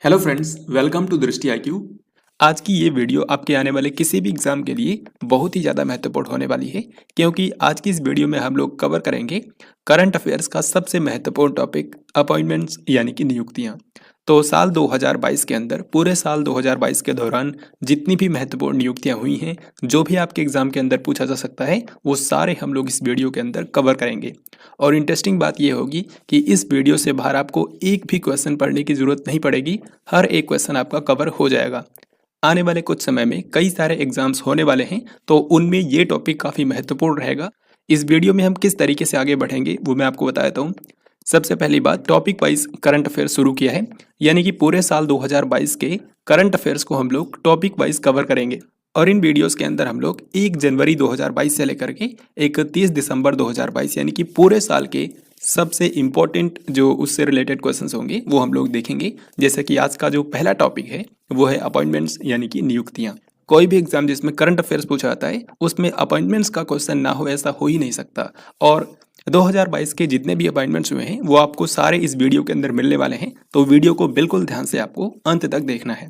Hello friends, welcome to दृष्टि IQ. आज की ये वीडियो आपके आने वाले किसी भी एग्जाम के लिए बहुत ही ज़्यादा महत्वपूर्ण होने वाली है, क्योंकि आज की इस वीडियो में हम लोग कवर करेंगे करंट अफेयर्स का सबसे महत्वपूर्ण टॉपिक अपॉइंटमेंट्स यानी कि नियुक्तियाँ। तो साल 2022 के अंदर पूरे साल 2022 के दौरान जितनी भी महत्वपूर्ण नियुक्तियाँ हुई हैं, जो भी आपके एग्जाम के अंदर पूछा जा सकता है, वो सारे हम लोग इस वीडियो के अंदर कवर करेंगे। और इंटरेस्टिंग बात ये होगी कि इस वीडियो से बाहर आपको एक भी क्वेश्चन पढ़ने की ज़रूरत नहीं पड़ेगी, हर एक क्वेश्चन आपका कवर हो जाएगा। आने वाले कुछ समय में कई सारे एग्जाम्स होने वाले हैं, तो उनमें ये टॉपिक काफ़ी महत्वपूर्ण रहेगा। इस वीडियो में हम किस तरीके से आगे बढ़ेंगे वो मैं आपको बता देता हूँ। सबसे पहली बात, टॉपिक वाइज करंट अफेयर शुरू किया है, यानी कि पूरे साल 2022 के करंट अफेयर्स को हम लोग टॉपिक वाइज कवर करेंगे। और इन वीडियोस के अंदर हम लोग 1 जनवरी 2022 से लेकर के 31 दिसंबर 2022 यानी कि पूरे साल के सबसे इम्पोर्टेंट जो उससे रिलेटेड क्वेश्चंस होंगे वो हम लोग देखेंगे। जैसे कि आज का जो पहला टॉपिक है वो है अपॉइंटमेंट्स यानी कि नियुक्तियां। कोई भी एग्जाम जिसमें करंट अफेयर्स पूछा जाता है उसमें अपॉइंटमेंट्स का क्वेश्चन ना हो, ऐसा हो ही नहीं सकता। और 2022 के जितने भी अपॉइंटमेंट्स हुए हैं वो आपको सारे इस वीडियो के अंदर मिलने वाले हैं, तो वीडियो को बिल्कुल ध्यान से आपको अंत तक देखना है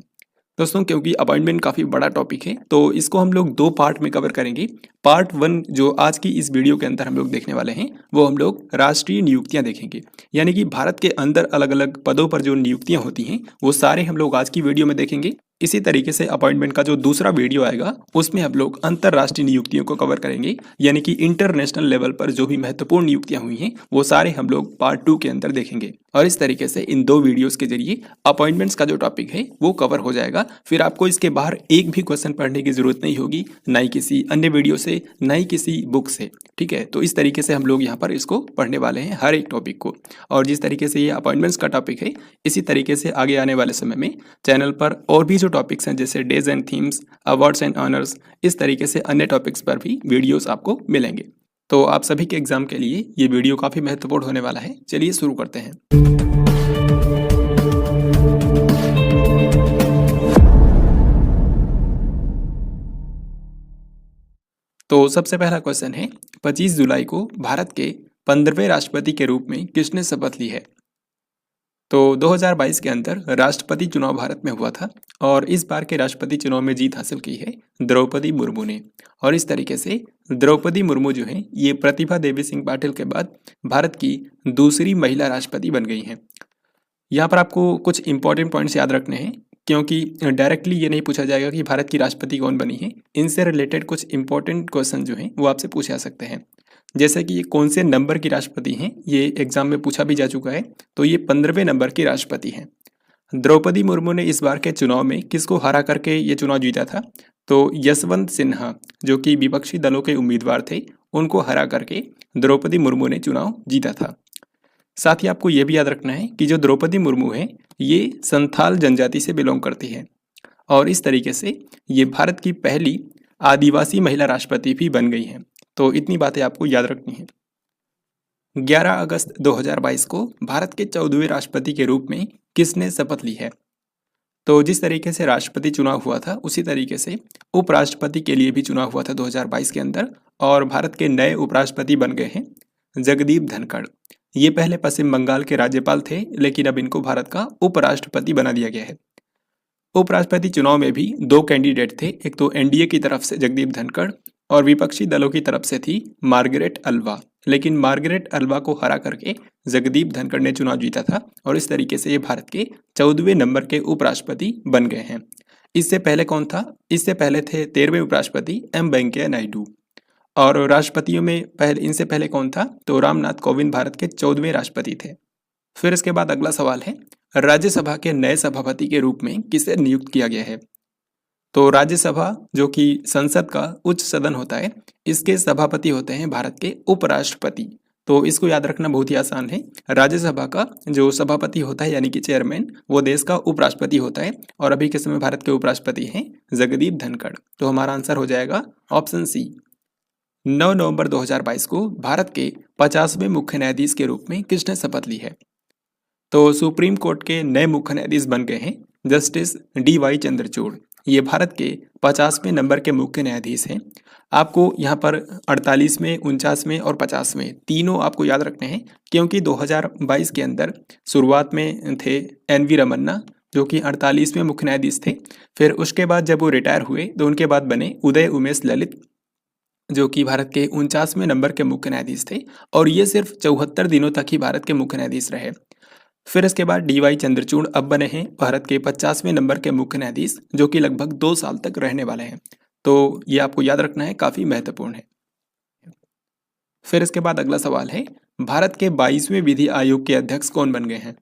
दोस्तों, क्योंकि अपॉइंटमेंट काफ़ी बड़ा टॉपिक है। तो इसको हम लोग 2 पार्ट में कवर करेंगे। पार्ट 1 जो आज की इस वीडियो के अंदर हम लोग देखने वाले हैं वो हम लोग राष्ट्रीय नियुक्तियां देखेंगे, यानी कि भारत के अंदर अलग अलग पदों पर जो नियुक्तियां होती हैं वो सारे हम लोग आज की वीडियो में देखेंगे। इसी तरीके से अपॉइंटमेंट का जो दूसरा वीडियो आएगा उसमें हम लोग अंतर्राष्ट्रीय नियुक्तियों को कवर करेंगे, यानी कि इंटरनेशनल लेवल पर जो भी महत्वपूर्ण नियुक्तियां हुई हैं वो सारे हम लोग पार्ट 2 के अंदर देखेंगे। और इस तरीके से इन 2 वीडियोस के जरिए अपॉइंटमेंट्स का जो टॉपिक है वो कवर हो जाएगा। फिर आपको इसके बाहर एक भी क्वेश्चन पढ़ने की जरूरत नहीं होगी, ना ही किसी अन्य वीडियो से, ना ही किसी बुक से। ठीक है, तो इस तरीके से हम लोग यहाँ पर इसको पढ़ने वाले हैं हर एक टॉपिक को। और जिस तरीके से ये अपॉइंटमेंट्स का टॉपिक है, इसी तरीके से आगे आने वाले समय में चैनल पर और भी जो टॉपिक्स हैं जैसे days and themes, awards and honours, इस तरीके से अन्य टॉपिक्स पर भी वीडियोस आपको मिलेंगे। तो आप सभी के एग्जाम के लिए ये वीडियो काफ़ी महत्वपूर्ण होने वाला है। चलिए शुरू करते हैं। तो सबसे पहला क्वेश्चन है, 25 जुलाई को भारत के 15वें राष्ट्रपति के रूप में किसने शपथ ली है? तो 2022 के अंदर राष्ट्रपति चुनाव भारत में हुआ था और इस बार के राष्ट्रपति चुनाव में जीत हासिल की है द्रौपदी मुर्मू ने। और इस तरीके से द्रौपदी मुर्मू जो है ये प्रतिभा देवी सिंह पाटिल के बाद भारत की दूसरी महिला राष्ट्रपति बन गई हैं। यहाँ पर आपको कुछ इंपॉर्टेंट पॉइंट्स याद रखने हैं, क्योंकि डायरेक्टली ये नहीं पूछा जाएगा कि भारत की राष्ट्रपति कौन बनी है। इनसे रिलेटेड कुछ इंपॉर्टेंट क्वेश्चन जो हैं वो आपसे पूछे जा सकते हैं। जैसे कि ये कौन से नंबर की राष्ट्रपति हैं, ये एग्जाम में पूछा भी जा चुका है। तो ये 15वें नंबर की राष्ट्रपति हैं। द्रौपदी मुर्मू ने इस बार के चुनाव में किसको हरा करके ये चुनाव जीता था? तो यशवंत सिन्हा, जो कि विपक्षी दलों के उम्मीदवार थे, उनको हरा करके द्रौपदी मुर्मू ने चुनाव जीता था। साथ ही आपको ये भी याद रखना है कि जो द्रौपदी मुर्मू है ये संथाल जनजाति से बिलोंग करती है और इस तरीके से ये भारत की पहली आदिवासी महिला राष्ट्रपति भी बन गई हैं। तो इतनी बातें आपको याद रखनी है। 11 अगस्त 2022 को भारत के 14वें राष्ट्रपति के रूप में किसने शपथ ली है? तो जिस तरीके से राष्ट्रपति चुनाव हुआ था उसी तरीके से उपराष्ट्रपति के लिए भी चुनाव हुआ था 2022 के अंदर, और भारत के नए उपराष्ट्रपति बन गए हैं जगदीप धनखड़। ये पहले पश्चिम बंगाल के राज्यपाल थे, लेकिन अब इनको भारत का उपराष्ट्रपति बना दिया गया है। उपराष्ट्रपति चुनाव में भी 2 कैंडिडेट थे, एक तो एनडीए की तरफ से जगदीप धनखड़ और विपक्षी दलों की तरफ से थी मार्गरेट अल्वा, लेकिन मार्गरेट अल्वा को हरा करके जगदीप धनखड़ ने चुनाव जीता था और इस तरीके से ये भारत के 14वें नंबर के उपराष्ट्रपति बन गए हैं। इससे पहले कौन था? इससे पहले थे 13वें उपराष्ट्रपति एम वेंकैया नायडू। और राष्ट्रपतियों में इनसे पहले कौन था? तो रामनाथ कोविंद भारत के 14वें राष्ट्रपति थे। फिर इसके बाद अगला सवाल है, राज्यसभा के नए सभापति के रूप में किसे नियुक्त किया गया है? तो राज्यसभा जो कि संसद का उच्च सदन होता है, इसके सभापति होते हैं भारत के उपराष्ट्रपति। तो इसको याद रखना बहुत ही आसान है। राज्यसभा का जो सभापति होता है यानी कि चेयरमैन, वो देश का उपराष्ट्रपति होता है और अभी के समय भारत के उपराष्ट्रपति हैं जगदीप धनखड़। तो हमारा आंसर हो जाएगा ऑप्शन सी। 9 नवंबर 2022 को भारत के 50वें मुख्य न्यायाधीश के रूप में किसने शपथ ली है? तो सुप्रीम कोर्ट के नए मुख्य न्यायाधीश बन गए हैं जस्टिस DY चंद्रचूड़। ये भारत के 50वें नंबर के मुख्य न्यायाधीश हैं। आपको यहाँ पर 48वें, 49वें और 50वें तीनों आपको याद रखने हैं, क्योंकि 2022 के अंदर शुरुआत में थे NV रमन्ना, जो कि 48वें मुख्य न्यायाधीश थे। फिर उसके बाद जब वो रिटायर हुए तो उनके बाद बने उदय उमेश ललित, जो कि भारत के 49वें नंबर के मुख्य न्यायाधीश थे, और ये सिर्फ 74 दिनों तक ही भारत के मुख्य न्यायाधीश रहे। फिर इसके बाद DY चंद्रचूड़ अब बने हैं भारत के 50वें नंबर के मुख्य न्यायाधीश, जो कि लगभग 2 साल तक रहने वाले हैं। तो ये आपको याद रखना है, काफ़ी महत्वपूर्ण है। फिर इसके बाद अगला सवाल है, भारत के 22वें विधि आयोग के अध्यक्ष कौन बन गए हैं?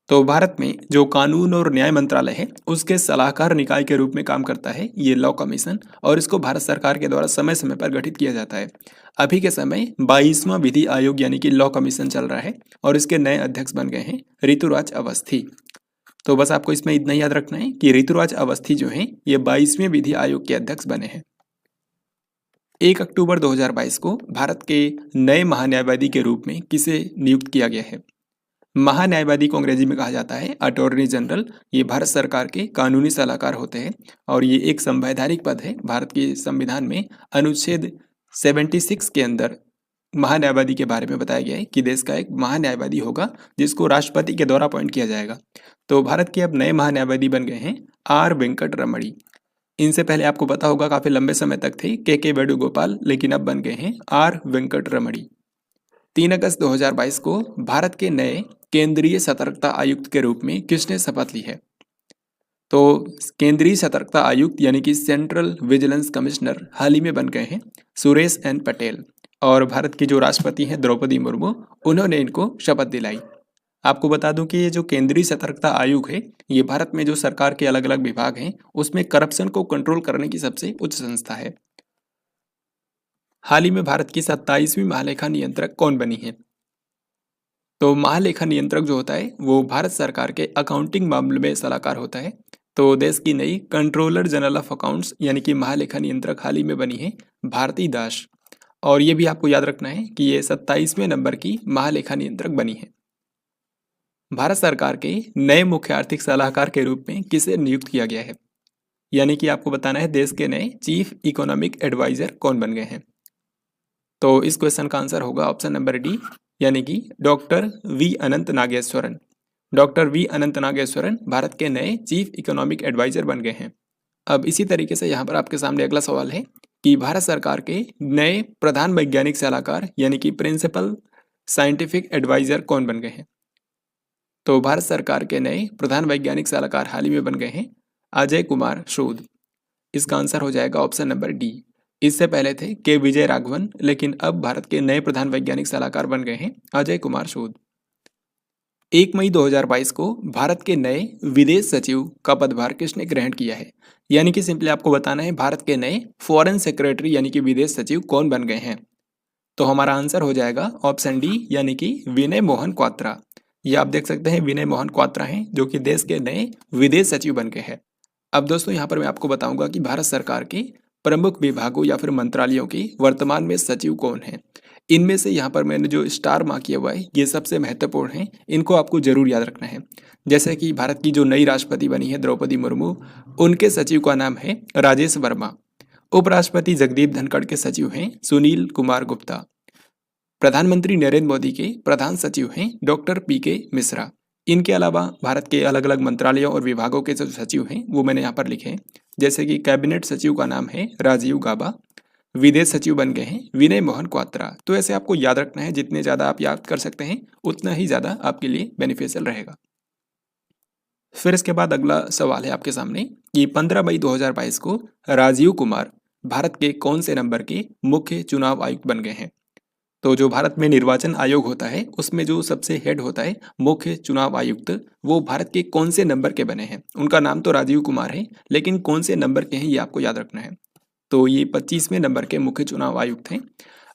तो भारत में जो कानून और न्याय मंत्रालय है उसके सलाहकार निकाय के रूप में काम करता है ये लॉ कमीशन, और इसको भारत सरकार के द्वारा समय समय पर गठित किया जाता है। अभी के समय 22वां विधि आयोग यानी कि लॉ कमीशन चल रहा है, और इसके नए अध्यक्ष बन गए हैं ऋतुराज अवस्थी। तो बस आपको इसमें इतना याद रखना है कि ऋतुराज अवस्थी जो हैं ये 22वें विधि आयोग के अध्यक्ष बने हैं। 1 अक्टूबर 2022 को भारत के नए महान्यायवादी के रूप में किसे नियुक्त किया गया है? महान्यायवादी को अंग्रेजी में कहा जाता है अटॉर्नी जनरल। ये भारत सरकार के कानूनी सलाहकार होते हैं, और ये एक संवैधानिक पद है। भारत के संविधान में अनुच्छेद 76 के अंदर महान्यायवादी के बारे में बताया गया है कि देश का एक महान्यायवादी होगा जिसको राष्ट्रपति के द्वारा अपॉइंट किया जाएगा। तो भारत के अब नए महान्यायवादी बन गए हैं आर वेंकट रमणी। इनसे पहले आपको पता होगा काफी लंबे समय तक थे के वेणुगोपाल, लेकिन अब बन गए हैं आर वेंकट रमणी। 3 अगस्त 2022 को भारत के नए केंद्रीय सतर्कता आयुक्त के रूप में किसने शपथ ली है? तो केंद्रीय सतर्कता आयुक्त यानी कि सेंट्रल विजिलेंस कमिश्नर हाल ही में बन गए हैं सुरेश एन पटेल, और भारत की जो राष्ट्रपति हैं द्रौपदी मुर्मू, उन्होंने इनको शपथ दिलाई। आपको बता दूं कि ये जो केंद्रीय सतर्कता आयोग है ये भारत में जो सरकार के अलग अलग विभाग हैं उसमें करप्शन को कंट्रोल करने की सबसे उच्च संस्था है। हाल ही में भारत की 27वीं महालेखा नियंत्रक कौन बनी है? तो महालेखा नियंत्रक जो होता है वो भारत सरकार के अकाउंटिंग मामले में सलाहकार होता है। तो देश की नई कंट्रोलर जनरल ऑफ अकाउंट्स यानी कि महालेखा नियंत्रक हाल ही में बनी है भारती दास, और ये भी आपको याद रखना है कि ये 27वें नंबर की महालेखा नियंत्रक बनी है। भारत सरकार के नए मुख्य आर्थिक सलाहकार के रूप में किसे नियुक्त किया गया है? यानी कि आपको बताना है देश के नए चीफ इकोनॉमिक एडवाइजर कौन बन गए हैं। तो इस क्वेश्चन का आंसर होगा ऑप्शन नंबर डी, यानी कि डॉक्टर वी अनंत नागेश्वरन। डॉक्टर वी अनंत नागेश्वरन भारत के नए चीफ इकोनॉमिक एडवाइजर बन गए हैं। अब इसी तरीके से यहाँ पर आपके सामने अगला सवाल है कि भारत सरकार के नए प्रधान वैज्ञानिक सलाहकार यानी कि प्रिंसिपल साइंटिफिक एडवाइजर कौन बन गए हैं? तो भारत सरकार के नए प्रधान वैज्ञानिक सलाहकार हाल ही में बन गए हैं अजय कुमार सूद। इसका आंसर हो जाएगा ऑप्शन नंबर डी। इससे पहले थे के विजय राघवन, लेकिन अब भारत के नए प्रधान वैज्ञानिक सलाहकार बन गए हैं अजय कुमार सूद। 1 मई 2022 को भारत के नए विदेश सचिव का पदभार किसने ग्रहण किया है? यानी कि सिंपली आपको बताना है भारत के नए फॉरेन सेक्रेटरी यानी कि विदेश सचिव कौन बन गए हैं। तो हमारा आंसर हो जाएगा ऑप्शन डी, यानी कि विनय मोहन क्वात्रा। ये आप देख सकते हैं विनय मोहन क्वात्रा हैं जो कि देश के नए विदेश सचिव बन गए हैं। अब दोस्तों यहाँ पर मैं आपको बताऊंगा कि भारत सरकार के प्रमुख विभागों या फिर मंत्रालयों के वर्तमान में सचिव कौन हैं। इनमें से यहाँ पर मैंने जो स्टार मार्क किया हुआ है ये सबसे महत्वपूर्ण है, इनको आपको जरूर याद रखना है। जैसे कि भारत की जो नई राष्ट्रपति बनी है द्रौपदी मुर्मू, उनके सचिव का नाम है राजेश वर्मा। उपराष्ट्रपति जगदीप धनखड़ के सचिव हैं सुनील कुमार गुप्ता। प्रधानमंत्री नरेंद्र मोदी के प्रधान सचिव हैं डॉक्टर PK मिश्रा। इनके अलावा भारत के अलग अलग मंत्रालयों और विभागों के जो सचिव हैं वो मैंने यहाँ पर लिखे हैं। जैसे कि कैबिनेट सचिव का नाम है राजीव गाबा, विदेश सचिव बन गए हैं विनय मोहन क्वात्रा। तो ऐसे आपको याद रखना है, जितने ज़्यादा आप याद कर सकते हैं उतना ही ज़्यादा आपके लिए बेनिफिशियल रहेगा। फिर इसके बाद अगला सवाल है आपके सामने कि 15 मई 2022 को राजीव कुमार भारत के कौन से नंबर के मुख्य चुनाव आयुक्त बन गए हैं? तो जो भारत में निर्वाचन आयोग होता है उसमें जो सबसे हेड होता है मुख्य चुनाव आयुक्त, वो भारत के कौन से नंबर के बने हैं? उनका नाम तो राजीव कुमार है, लेकिन कौन से नंबर के हैं ये आपको याद रखना है। तो ये 25वें नंबर के मुख्य चुनाव आयुक्त हैं।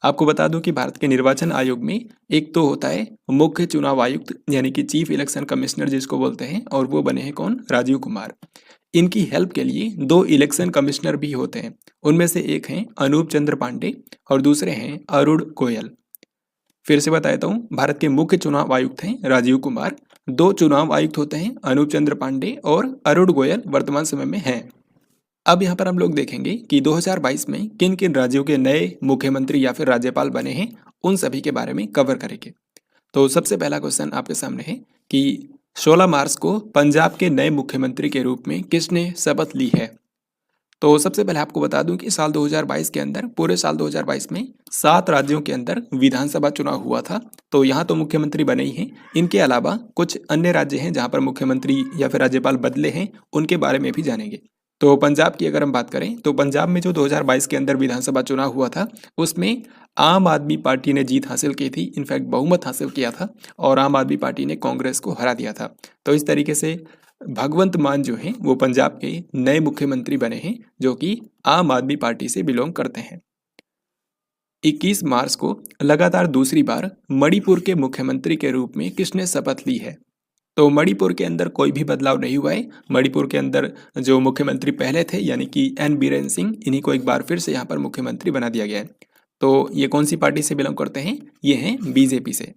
आपको बता दूं कि भारत के निर्वाचन आयोग में एक तो होता है मुख्य चुनाव आयुक्त यानी कि चीफ इलेक्शन कमिश्नर जिसको बोलते हैं, और वो बने हैं कौन? राजीव कुमार। इनकी हेल्प के लिए 2 इलेक्शन कमिश्नर भी होते हैं। उनमें से एक हैं अनूप चंद्र पांडे और दूसरे हैं अरुण गोयल। फिर से बताता हूँ, भारत के मुख्य चुनाव आयुक्त हैं राजीव कुमार, 2 चुनाव आयुक्त होते हैं अनूप चंद्र पांडे और अरुण गोयल वर्तमान समय में हैं। अब यहाँ पर हम लोग देखेंगे कि 2022 में किन किन राज्यों के नए मुख्यमंत्री या फिर राज्यपाल बने हैं, उन सभी के बारे में कवर करेंगे। तो सबसे पहला क्वेश्चन आपके सामने है कि 16 मार्च को पंजाब के नए मुख्यमंत्री के रूप में किसने शपथ ली है? तो सबसे पहले आपको बता दूं कि साल 2022 के अंदर, पूरे साल 2022 में 7 राज्यों के अंदर विधानसभा चुनाव हुआ था। तो यहाँ तो मुख्यमंत्री बने ही हैं। इनके अलावा कुछ अन्य राज्य हैं जहाँ पर मुख्यमंत्री या फिर राज्यपाल बदले हैं, उनके बारे में भी जानेंगे। तो पंजाब की अगर हम बात करें तो पंजाब में जो 2022 के अंदर विधानसभा चुनाव हुआ था, उसमें आम आदमी पार्टी ने जीत हासिल की थी, इनफैक्ट बहुमत हासिल किया था, और आम आदमी पार्टी ने कांग्रेस को हरा दिया था। तो इस तरीके से भगवंत मान जो हैं वो पंजाब के नए मुख्यमंत्री बने हैं, जो कि आम आदमी पार्टी से बिलोंग करते हैं। 21 मार्च को लगातार दूसरी बार मणिपुर के मुख्यमंत्री के रूप में किसने शपथ ली है? तो मणिपुर के अंदर कोई भी बदलाव नहीं हुआ है। मणिपुर के अंदर जो मुख्यमंत्री पहले थे, यानी कि एन बीरेन सिंह, इन्हीं को एक बार फिर से यहाँ पर मुख्यमंत्री बना दिया गया है। तो ये कौन सी पार्टी से बिलोंग करते हैं? ये हैं बीजेपी से।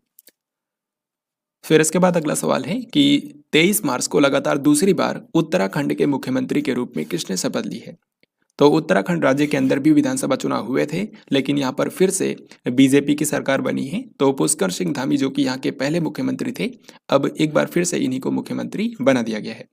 फिर इसके बाद अगला सवाल है कि 23 मार्च को लगातार दूसरी बार उत्तराखंड के मुख्यमंत्री के रूप में किसने शपथ ली है? तो उत्तराखंड राज्य के अंदर भी विधानसभा चुनाव हुए थे, लेकिन यहाँ पर फिर से बीजेपी की सरकार बनी है। तो पुष्कर सिंह धामी, जो कि यहाँ के पहले मुख्यमंत्री थे, अब एक बार फिर से इन्हीं को मुख्यमंत्री बना दिया गया है।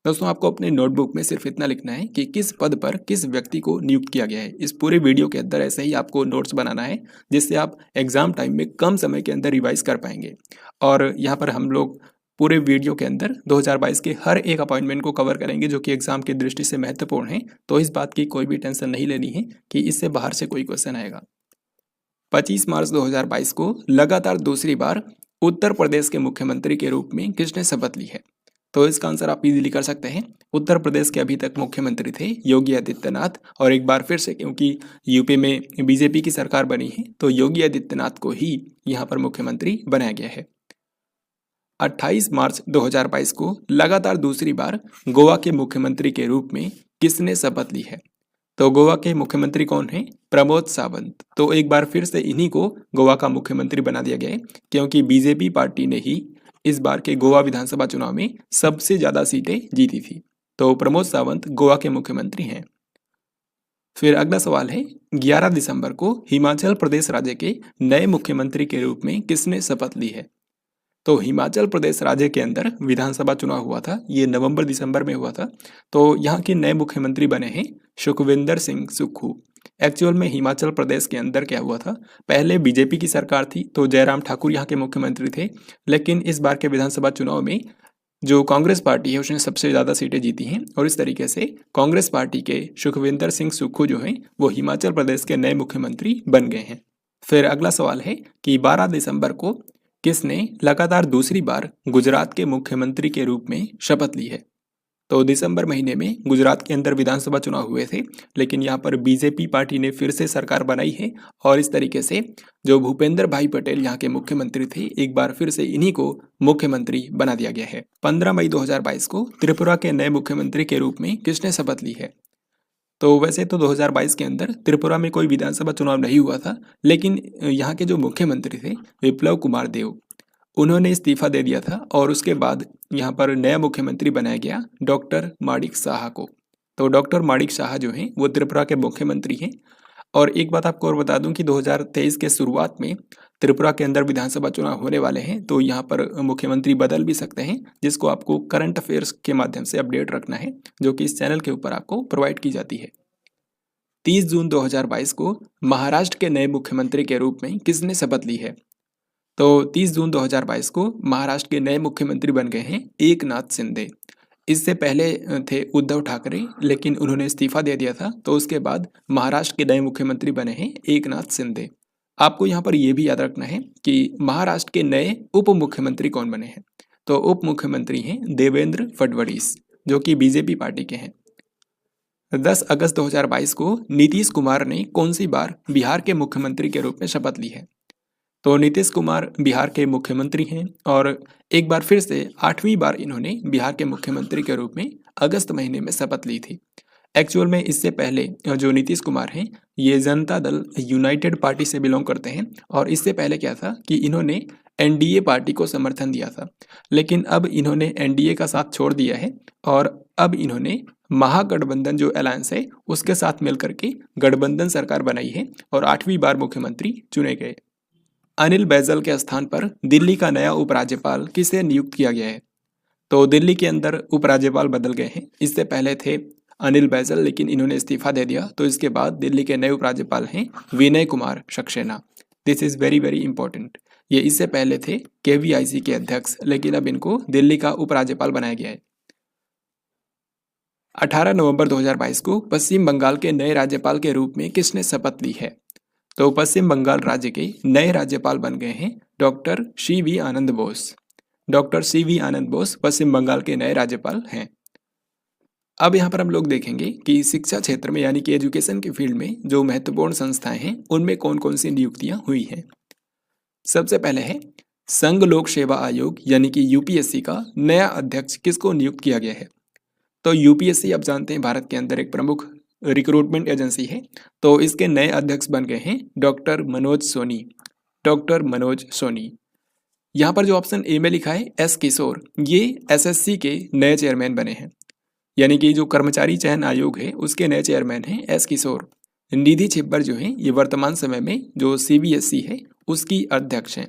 दोस्तों, आपको अपने नोटबुक में सिर्फ इतना लिखना है कि किस पद पर किस व्यक्ति को नियुक्त किया गया है। इस पूरे वीडियो के अंदर ऐसे ही आपको नोट्स बनाना है, जिससे आप एग्जाम टाइम में कम समय के अंदर रिवाइज कर पाएंगे। और यहाँ पर हम लोग पूरे वीडियो के अंदर 2022 के हर एक अपॉइंटमेंट को कवर करेंगे, जो कि एग्जाम की दृष्टि से महत्वपूर्ण है। तो इस बात की कोई भी टेंशन नहीं लेनी है कि इससे बाहर से कोई क्वेश्चन आएगा। 25 मार्च 2022 को लगातार दूसरी बार उत्तर प्रदेश के मुख्यमंत्री के रूप में किसने शपथ ली है? तो इसका आंसर आप इजीली कर सकते हैं। उत्तर प्रदेश के अभी तक मुख्यमंत्री थे योगी आदित्यनाथ, और एक बार फिर से क्योंकि यूपी में बीजेपी की सरकार बनी है, तो योगी आदित्यनाथ को ही यहाँ पर मुख्यमंत्री बनाया गया है। 28 मार्च 2022 को लगातार दूसरी बार गोवा के मुख्यमंत्री के रूप में किसने शपथ ली है? तो गोवा के मुख्यमंत्री कौन हैं? प्रमोद सावंत। तो एक बार फिर से इन्हीं को गोवा का मुख्यमंत्री बना दिया गया है, क्योंकि बीजेपी पार्टी ने ही इस बार के गोवा विधानसभा चुनाव में सबसे ज्यादा सीटें जीती थी। तो प्रमोद सावंत गोवा के मुख्यमंत्री हैं। फिर अगला सवाल है, 11 दिसंबर को हिमाचल प्रदेश राज्य के नए मुख्यमंत्री के रूप में किसने शपथ ली है? तो हिमाचल प्रदेश राज्य के अंदर विधानसभा चुनाव हुआ था, ये नवंबर दिसंबर में हुआ था। तो यहाँ के नए मुख्यमंत्री बने हैं सुखविंदर सिंह सुक्खू। एक्चुअल में हिमाचल प्रदेश के अंदर क्या हुआ था, पहले बीजेपी की सरकार थी, तो जयराम ठाकुर यहाँ के मुख्यमंत्री थे, लेकिन इस बार के विधानसभा चुनाव में जो कांग्रेस पार्टी है उसने सबसे ज़्यादा सीटें जीती हैं, और इस तरीके से कांग्रेस पार्टी के सुखविंदर सिंह सुक्खू जो हैं वो हिमाचल प्रदेश के नए मुख्यमंत्री बन गए हैं। फिर अगला सवाल है कि 12 दिसंबर को किसने लगातार दूसरी बार गुजरात के मुख्यमंत्री के रूप में शपथ ली है? तो दिसंबर महीने में गुजरात के अंदर विधानसभा चुनाव हुए थे, लेकिन यहाँ पर बीजेपी पार्टी ने फिर से सरकार बनाई है, और इस तरीके से जो भूपेंद्र भाई पटेल यहाँ के मुख्यमंत्री थे, एक बार फिर से इन्हीं को मुख्यमंत्री बना दिया गया है। 15 मई 2022 को त्रिपुरा के नए मुख्यमंत्री के रूप में किसने शपथ ली है? तो वैसे तो 2022 के अंदर त्रिपुरा में कोई विधानसभा चुनाव नहीं हुआ था, लेकिन यहाँ के जो मुख्यमंत्री थे विप्लव कुमार देव, उन्होंने इस्तीफा दे दिया था, और उसके बाद यहाँ पर नया मुख्यमंत्री बनाया गया डॉक्टर माणिक साहा को। तो डॉक्टर माणिक साहा जो हैं वो त्रिपुरा के मुख्यमंत्री हैं। और एक बात आपको और बता दूं कि 2023 के शुरुआत में त्रिपुरा के अंदर विधानसभा चुनाव होने वाले हैं, तो यहाँ पर मुख्यमंत्री बदल भी सकते हैं, जिसको आपको करंट अफेयर्स के माध्यम से अपडेट रखना है, जो कि इस चैनल के ऊपर आपको प्रोवाइड की जाती है। 30 जून 2022 को महाराष्ट्र के नए मुख्यमंत्री के रूप में किसने शपथ ली है? तो 30 जून 2022 को महाराष्ट्र के नए मुख्यमंत्री बन गए हैं एकनाथ शिंदे। इससे पहले थे उद्धव ठाकरे, लेकिन उन्होंने इस्तीफा दे दिया था, तो उसके बाद महाराष्ट्र के नए मुख्यमंत्री बने हैं एकनाथ शिंदे। आपको यहाँ पर यह भी याद रखना है कि महाराष्ट्र के नए उप मुख्यमंत्री कौन बने हैं? तो उप मुख्यमंत्री हैं देवेंद्र फडणवीस, जो कि बीजेपी पार्टी के हैं। 10 अगस्त 2022 को नीतीश कुमार ने कौन सी बार बिहार के मुख्यमंत्री के रूप में शपथ ली है? तो नीतीश कुमार बिहार के मुख्यमंत्री हैं, और एक बार फिर से 8वीं बार इन्होंने बिहार के मुख्यमंत्री के रूप में अगस्त महीने में शपथ ली थी। एक्चुअल में इससे पहले जो नीतीश कुमार हैं ये जनता दल यूनाइटेड पार्टी से बिलोंग करते हैं, और इससे पहले क्या था कि इन्होंने एनडीए पार्टी को समर्थन दिया था, लेकिन अब इन्होंने एनडीए का साथ छोड़ दिया है, और अब इन्होंने महागठबंधन जो अलायंस है उसके साथ मिलकर के गठबंधन सरकार बनाई है, और 8वीं बार मुख्यमंत्री चुने गए। अनिल बैजल के स्थान पर दिल्ली का नया उपराज्यपाल किसे नियुक्त किया गया है? तो दिल्ली के अंदर उपराज्यपाल बदल गए हैं। इससे पहले थे अनिल बैजल, लेकिन इन्होंने इस्तीफा दे दिया। तो इसके बाद दिल्ली के नए उपराज्यपाल हैं Vinay Kumar Saxena. This is very very important. ये इससे पहले थे केवीआईसी के अध्यक्ष, लेकिन अब इनको दिल्ली का उपराज्यपाल बनाया गया है। 18 नवंबर 2022 को पश्चिम बंगाल के नए राज्यपाल के रूप में किसने शपथ ली है? तो पश्चिम बंगाल राज्य के नए राज्यपाल बन गए हैं doctor C V Anand Bose. Doctor C V Anand Bose Paschim Bengal के नए राज्यपाल हैं। अब यहाँ पर हम लोग देखेंगे कि शिक्षा क्षेत्र में यानी कि एजुकेशन के फील्ड में जो महत्वपूर्ण संस्थाएं हैं उनमें कौन कौन सी नियुक्तियां हुई हैं। सबसे पहले है संघ लोक सेवा आयोग यानी कि यूपीएससी का नया अध्यक्ष किसको नियुक्त किया गया है? तो यूपीएससी आप जानते हैं भारत के अंदर एक प्रमुख रिक्रूटमेंट एजेंसी है। तो इसके नए अध्यक्ष बन गए हैं डॉक्टर मनोज सोनी। डॉक्टर मनोज सोनी। यहाँ पर जो ऑप्शन ए में लिखा है एस किशोर, ये एसएससी के नए चेयरमैन बने हैं, यानी कि जो कर्मचारी चयन आयोग है उसके नए चेयरमैन हैं एस किशोर। निधि छिब्बर जो हैं ये वर्तमान समय में जो सीबीएसई है उसकी अध्यक्ष हैं।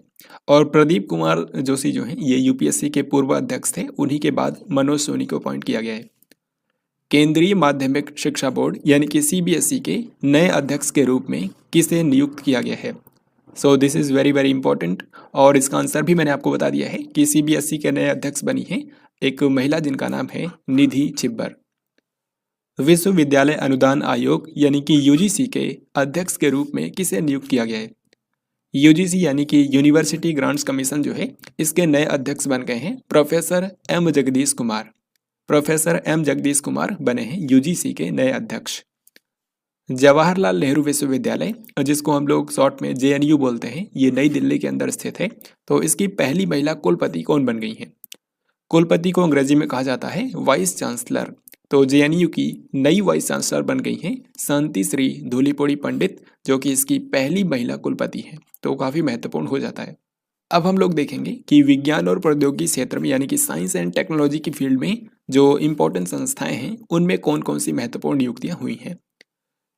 और प्रदीप कुमार जोशी जो हैं ये यूपीएससी के पूर्व अध्यक्ष थे, उन्हीं के बाद मनोज सोनी को अपॉइंट किया गया है। केंद्रीय माध्यमिक शिक्षा बोर्ड यानी कि सीबीएसई के नए अध्यक्ष के रूप में किसे नियुक्त किया गया है? So this is very very important. और इसका आंसर भी मैंने आपको बता दिया है कि सीबीएसई के नए अध्यक्ष बनी है एक महिला जिनका नाम है निधि छिब्बर। विश्वविद्यालय अनुदान आयोग यानी कि यूजीसी के अध्यक्ष के रूप में किसे नियुक्त किया गया है? यूजीसी यानी कि यूनिवर्सिटी ग्रांट्स कमीशन जो है इसके नए अध्यक्ष बन गए हैं professor M Jagdish Kumar. Professor M Jagdish Kumar बने हैं यूजीसी के नए अध्यक्ष। जवाहरलाल नेहरू विश्वविद्यालय, जिसको हम लोग शॉर्ट में जेएनयू बोलते हैं, ये नई दिल्ली के अंदर स्थित है। तो इसकी पहली महिला कुलपति कौन बन गई हैं? कुलपति को अंग्रेजी में कहा जाता है वाइस चांसलर। तो जेएनयू की नई वाइस चांसलर बन गई हैं शांति श्री धूलीपोड़ी पंडित, जो कि इसकी पहली महिला कुलपति हैं। तो काफ़ी महत्वपूर्ण हो जाता है। अब हम लोग देखेंगे कि विज्ञान और प्रौद्योगिकी क्षेत्र में यानी कि साइंस एंड टेक्नोलॉजी की फील्ड में जो इम्पोर्टेंट संस्थाएं हैं उनमें कौन कौन सी महत्वपूर्ण नियुक्तियां हुई हैं।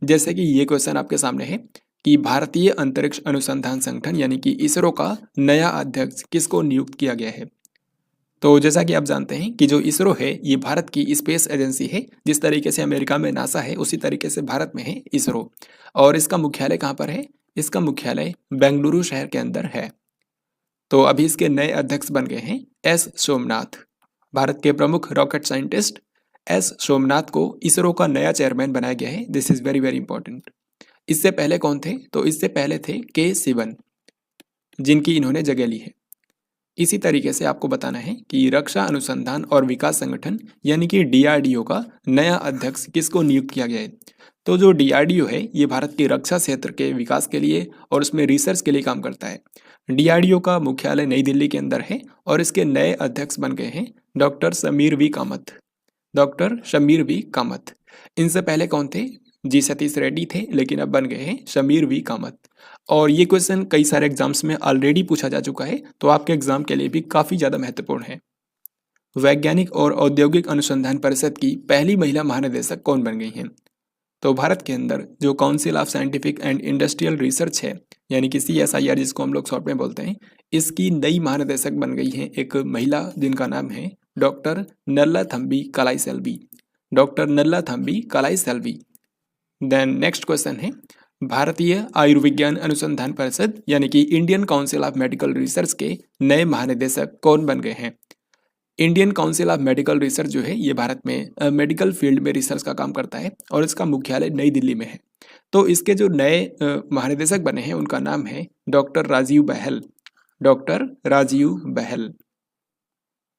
जैसे कि ये क्वेश्चन आपके सामने है कि भारतीय अंतरिक्ष अनुसंधान संगठन यानी कि इसरो का नया अध्यक्ष किसको नियुक्त किया गया है? तो जैसा कि आप जानते हैं कि जो इसरो है ये भारत की स्पेस एजेंसी है। जिस तरीके से अमेरिका में नासा है उसी तरीके से भारत में है इसरो। और इसका मुख्यालय कहाँ पर है? इसका मुख्यालय बेंगलुरु शहर के अंदर है। तो अभी इसके नए अध्यक्ष बन गए हैं एस सोमनाथ। भारत के प्रमुख रॉकेट साइंटिस्ट एस सोमनाथ को इसरो का नया चेयरमैन बनाया गया है। This is very very important. इससे पहले कौन थे? तो इससे पहले थे के सिवन, जिनकी इन्होंने जगह ली है। इसी तरीके से आपको बताना है कि रक्षा अनुसंधान और विकास संगठन यानी कि डीआरडीओ का नया अध्यक्ष किसको नियुक्त किया गया है? तो जो डीआरडीओ है ये भारत के रक्षा क्षेत्र के विकास के लिए और उसमें रिसर्च के लिए काम करता है। डीआरडीओ का मुख्यालय नई दिल्ली के अंदर है और इसके नए अध्यक्ष बन गए हैं doctor Sameer V Kamat. Doctor Sameer V Kamat. इनसे पहले कौन थे? जी सतीश रेड्डी थे, लेकिन अब बन गए हैं समीर वी कामत। और ये क्वेश्चन कई सारे एग्जाम्स में ऑलरेडी पूछा जा चुका है, तो आपके एग्जाम के लिए भी काफ़ी ज़्यादा महत्वपूर्ण है। वैज्ञानिक और औद्योगिक अनुसंधान परिषद की पहली महिला महानिदेशक कौन बन गई हैं? तो भारत के अंदर जो council of scientific and industrial research है यानी कि CSIR जिसको हम लोग शॉर्ट में बोलते हैं, इसकी नई महानिदेशक बन गई हैं एक महिला जिनका नाम है doctor Nallathambi Kalaiselvi. Doctor Nallathambi Kalaiselvi. Then next question है भारतीय आयुर्विज्ञान अनुसंधान परिषद यानी कि Indian council of medical research के नए महानिदेशक कौन बन गए हैं? Indian council of medical research जो है ये भारत में मेडिकल फील्ड में रिसर्च का काम करता है और इसका मुख्यालय नई दिल्ली में है। तो इसके जो नए महानिदेशक बने हैं उनका नाम है डॉक्टर राजीव बहल। डॉक्टर राजीव बहल।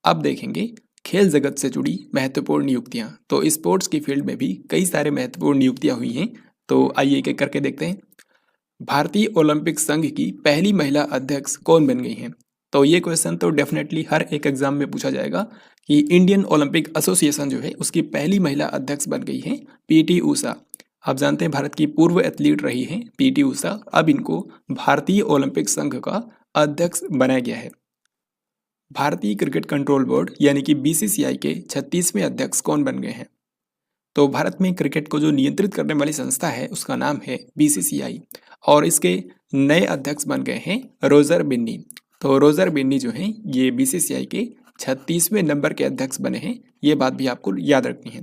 अब देखेंगे खेल जगत से जुड़ी महत्वपूर्ण नियुक्तियां। तो स्पोर्ट्स की फील्ड में भी कई सारे महत्वपूर्ण नियुक्तियां हुई हैं। तो आइए एक एक करके देखते हैं। भारतीय ओलंपिक संघ की पहली महिला अध्यक्ष कौन बन गई हैं? तो ये क्वेश्चन तो डेफिनेटली हर एक एग्जाम में पूछा जाएगा कि इंडियन ओलंपिक एसोसिएशन जो है उसकी पहली महिला अध्यक्ष बन गई है पीटी ऊषा। आप जानते हैं भारत की पूर्व एथलीट रही हैं पीटी ऊषा। अब इनको भारतीय ओलंपिक संघ का अध्यक्ष बनाया गया है। भारतीय क्रिकेट कंट्रोल बोर्ड यानी कि बीसीसीआई के 36वें अध्यक्ष कौन बन गए हैं? तो भारत में क्रिकेट को जो नियंत्रित करने वाली संस्था है उसका नाम है बीसीसीआई और इसके नए अध्यक्ष बन गए हैं रोजर बिन्नी। तो रोजर बिन्नी जो हैं ये बीसीसीआई के 36वें नंबर के अध्यक्ष बने हैं, ये बात भी आपको याद रखनी है।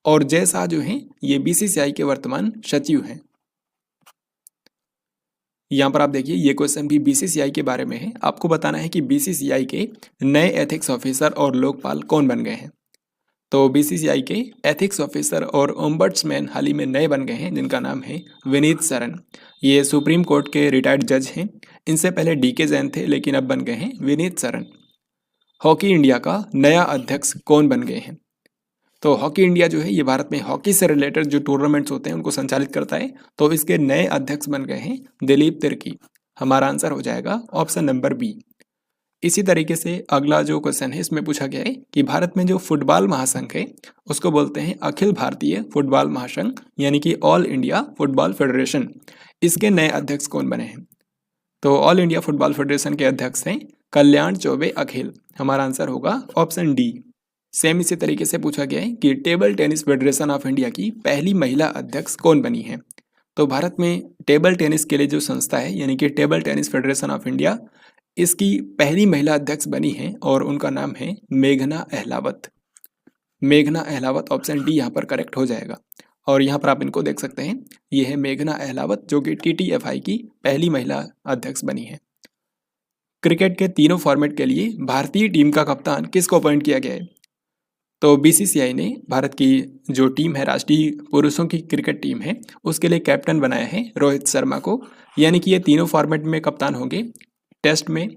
और जय शाह जो हैं ये बीसीसीआई के वर्तमान सचिव हैं। यहाँ पर आप देखिए ये क्वेश्चन भी बीसीसीआई के बारे में है। आपको बताना है कि बीसीसीआई के नए एथिक्स ऑफिसर और लोकपाल कौन बन गए हैं। तो बीसीसीआई के एथिक्स ऑफिसर और ओम्बड्समैन हाल ही में नए बन गए हैं, जिनका नाम है विनीत सरन। ये सुप्रीम कोर्ट के रिटायर्ड जज हैं। इनसे पहले डीके जैन थे, लेकिन अब बन गए हैं विनीत सरन। हॉकी इंडिया का नया अध्यक्ष कौन बन गए हैं। तो हॉकी इंडिया जो है ये भारत में हॉकी से रिलेटेड जो टूर्नामेंट्स होते हैं उनको संचालित करता है। तो इसके नए अध्यक्ष बन गए हैं दिलीप तिर्की। हमारा आंसर हो जाएगा ऑप्शन नंबर बी। इसी तरीके से अगला जो क्वेश्चन है इसमें पूछा गया है कि भारत में जो फुटबॉल महासंघ है उसको बोलते हैं अखिल भारतीय फुटबॉल महासंघ, यानी कि ऑल इंडिया फुटबॉल फेडरेशन। इसके नए अध्यक्ष कौन बने हैं। तो ऑल इंडिया फुटबॉल फेडरेशन के अध्यक्ष हैं कल्याण चौबे अखिल। हमारा आंसर होगा ऑप्शन डी। सेम इसी तरीके से पूछा गया है कि table tennis federation of India की पहली महिला अध्यक्ष कौन बनी है। तो भारत में टेबल टेनिस के लिए जो संस्था है यानी कि table tennis federation of India, इसकी पहली महिला अध्यक्ष बनी है और उनका नाम है मेघना अहलावत। मेघना अहलावत, ऑप्शन डी यहाँ पर करेक्ट हो जाएगा। और यहाँ पर आप इनको देख सकते हैं, ये है मेघना अहलावत जो कि टीटीएफआई की पहली महिला अध्यक्ष बनी है। क्रिकेट के तीनों फॉर्मेट के लिए भारतीय टीम का कप्तान किसको अपॉइंट किया गया है। तो बीसीसीआई ने भारत की जो टीम है, राष्ट्रीय पुरुषों की क्रिकेट टीम है, उसके लिए कैप्टन बनाया है रोहित शर्मा को। यानी कि ये तीनों फॉर्मेट में कप्तान होंगे, टेस्ट में,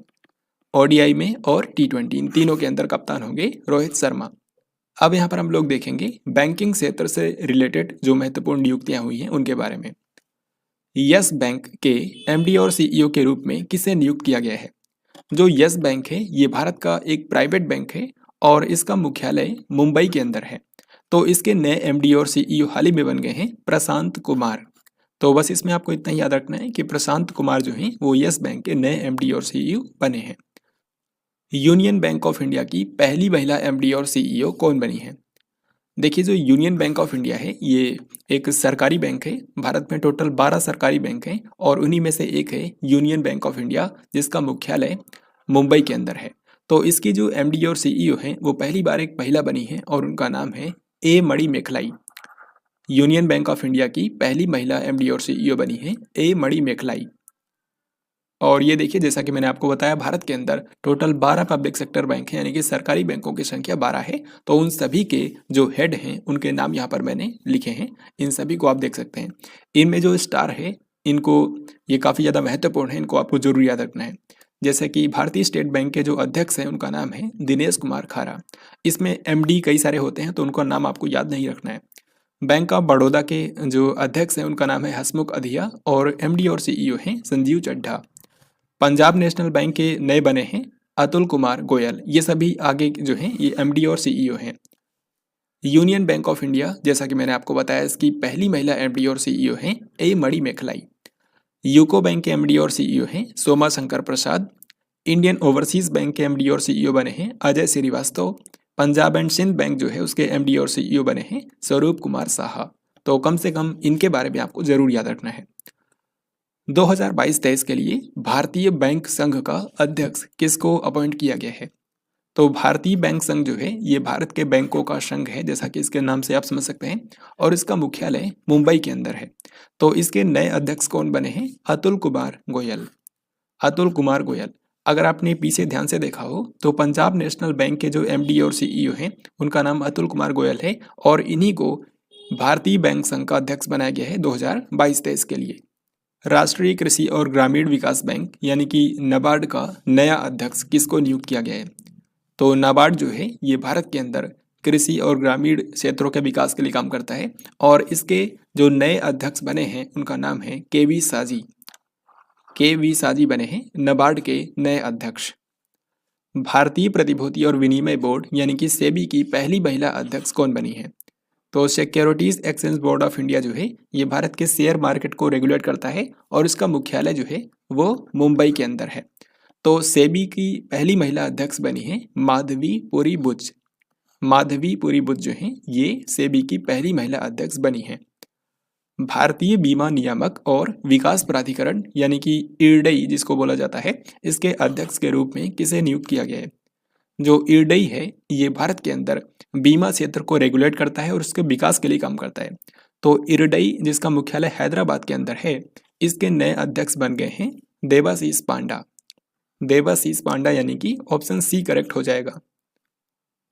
ओडीआई में और टी20, इन तीनों के अंदर कप्तान होंगे रोहित शर्मा। अब यहाँ पर हम लोग देखेंगे बैंकिंग क्षेत्र से रिलेटेड जो महत्वपूर्ण नियुक्तियां हुई हैं उनके बारे में। यस बैंक के एमडी और सीईओ के रूप में किसे नियुक्त किया गया है। जो यस बैंक है ये भारत का एक प्राइवेट बैंक है और इसका मुख्यालय मुंबई के अंदर है। तो इसके नए एमडी और सीईओ हाल ही में बन गए हैं प्रशांत कुमार। तो बस इसमें आपको इतना ही याद रखना है कि प्रशांत कुमार जो हैं वो यस बैंक के नए एमडी और सीईओ बने हैं। यूनियन बैंक ऑफ इंडिया की पहली महिला एमडी और सीईओ कौन बनी है। देखिए जो यूनियन बैंक ऑफ इंडिया है ये एक सरकारी बैंक है। भारत में टोटल 12 सरकारी बैंक हैं और उन्हीं में से एक है यूनियन बैंक ऑफ इंडिया, जिसका मुख्यालय मुंबई के अंदर है। तो इसकी जो एमडी और सीईओ हैं वो पहली बार एक महिला बनी है और उनका नाम है ए मणि मेखलाई। यूनियन बैंक ऑफ इंडिया की पहली महिला एमडी और सीईओ बनी है ए मणि मेखलाई। और ये देखिए जैसा कि मैंने आपको बताया, भारत के अंदर टोटल 12 पब्लिक सेक्टर बैंक हैं, यानी कि सरकारी बैंकों की संख्या 12 है। तो उन सभी के जो हेड हैं उनके नाम यहाँ पर मैंने लिखे हैं, इन सभी को आप देख सकते हैं। इनमें जो स्टार है इनको, ये काफ़ी ज़्यादा महत्वपूर्ण है, इनको आपको जरूर याद रखना है। जैसे कि भारतीय स्टेट बैंक के जो अध्यक्ष हैं उनका नाम है दिनेश कुमार खारा। इसमें एमडी कई सारे होते हैं तो उनका नाम आपको याद नहीं रखना है। बैंक ऑफ बड़ौदा के जो अध्यक्ष हैं उनका नाम है हसमुख अधिया और एमडी और सीईओ हैं संजीव चड्ढा। पंजाब नेशनल बैंक के नए बने हैं अतुल कुमार गोयल। ये सभी आगे जो हैं ये एमडी और सीईओ हैं। यूनियन बैंक ऑफ इंडिया, जैसा कि मैंने आपको बताया, इसकी पहली महिला एमडी और सीईओ हैं ए मणि मेखलाई। यूको बैंक के एमडी और सीईओ हैं Soma Shankar Prasad. Indian overseas bank के एमडी और सीईओ बने हैं अजय श्रीवास्तव। पंजाब एंड सिंध बैंक जो है उसके एमडी और सीईओ बने हैं स्वरूप कुमार साहा। तो कम से कम इनके बारे में आपको जरूर याद रखना है। 2022-23 के लिए भारतीय बैंक संघ का अध्यक्ष किसको अपॉइंट किया गया है। तो भारतीय बैंक संघ जो है ये भारत के बैंकों का संघ है, जैसा कि इसके नाम से आप समझ सकते हैं, और इसका मुख्यालय मुंबई के अंदर है। तो इसके नए अध्यक्ष कौन बने हैं, अतुल कुमार गोयल। अतुल कुमार गोयल। अगर आपने पीछे ध्यान से देखा हो तो पंजाब नेशनल बैंक के जो एमडी और सीईओ हैं उनका नाम अतुल कुमार गोयल है और इन्हीं को भारतीय बैंक संघ का अध्यक्ष बनाया गया है 2022-23 के लिए। राष्ट्रीय कृषि और ग्रामीण विकास बैंक यानी कि नाबार्ड का नया अध्यक्ष किसको नियुक्त किया गया है। तो नाबार्ड जो है ये भारत के अंदर कृषि और ग्रामीण क्षेत्रों के विकास के लिए काम करता है और इसके जो नए अध्यक्ष बने हैं उनका नाम है केवी साजी। केवी साजी बने हैं नाबार्ड के नए अध्यक्ष। भारतीय प्रतिभूति और विनिमय बोर्ड यानी कि सेबी की पहली महिला अध्यक्ष कौन बनी है। तो securities exchange board of India जो है ये भारत के शेयर मार्केट को रेगुलेट करता है और इसका मुख्यालय जो है वो मुंबई के अंदर है। तो सेबी की पहली महिला अध्यक्ष बनी है माधवी पुरी बुच। माधवी पुरी बुच जो है ये सेबी की पहली महिला अध्यक्ष बनी है। भारतीय बीमा नियामक और विकास प्राधिकरण यानी कि इरडई जिसको बोला जाता है, इसके अध्यक्ष के रूप में किसे नियुक्त किया गया है। जो इरडई है ये भारत के अंदर बीमा क्षेत्र को रेगुलेट करता है और उसके विकास के लिए काम करता है। तो इरडई जिसका मुख्यालय हैदराबाद के अंदर है, इसके नए अध्यक्ष बन गए हैं देवाशीष पांडा। देवाशीष पांडा यानी कि ऑप्शन सी करेक्ट हो जाएगा।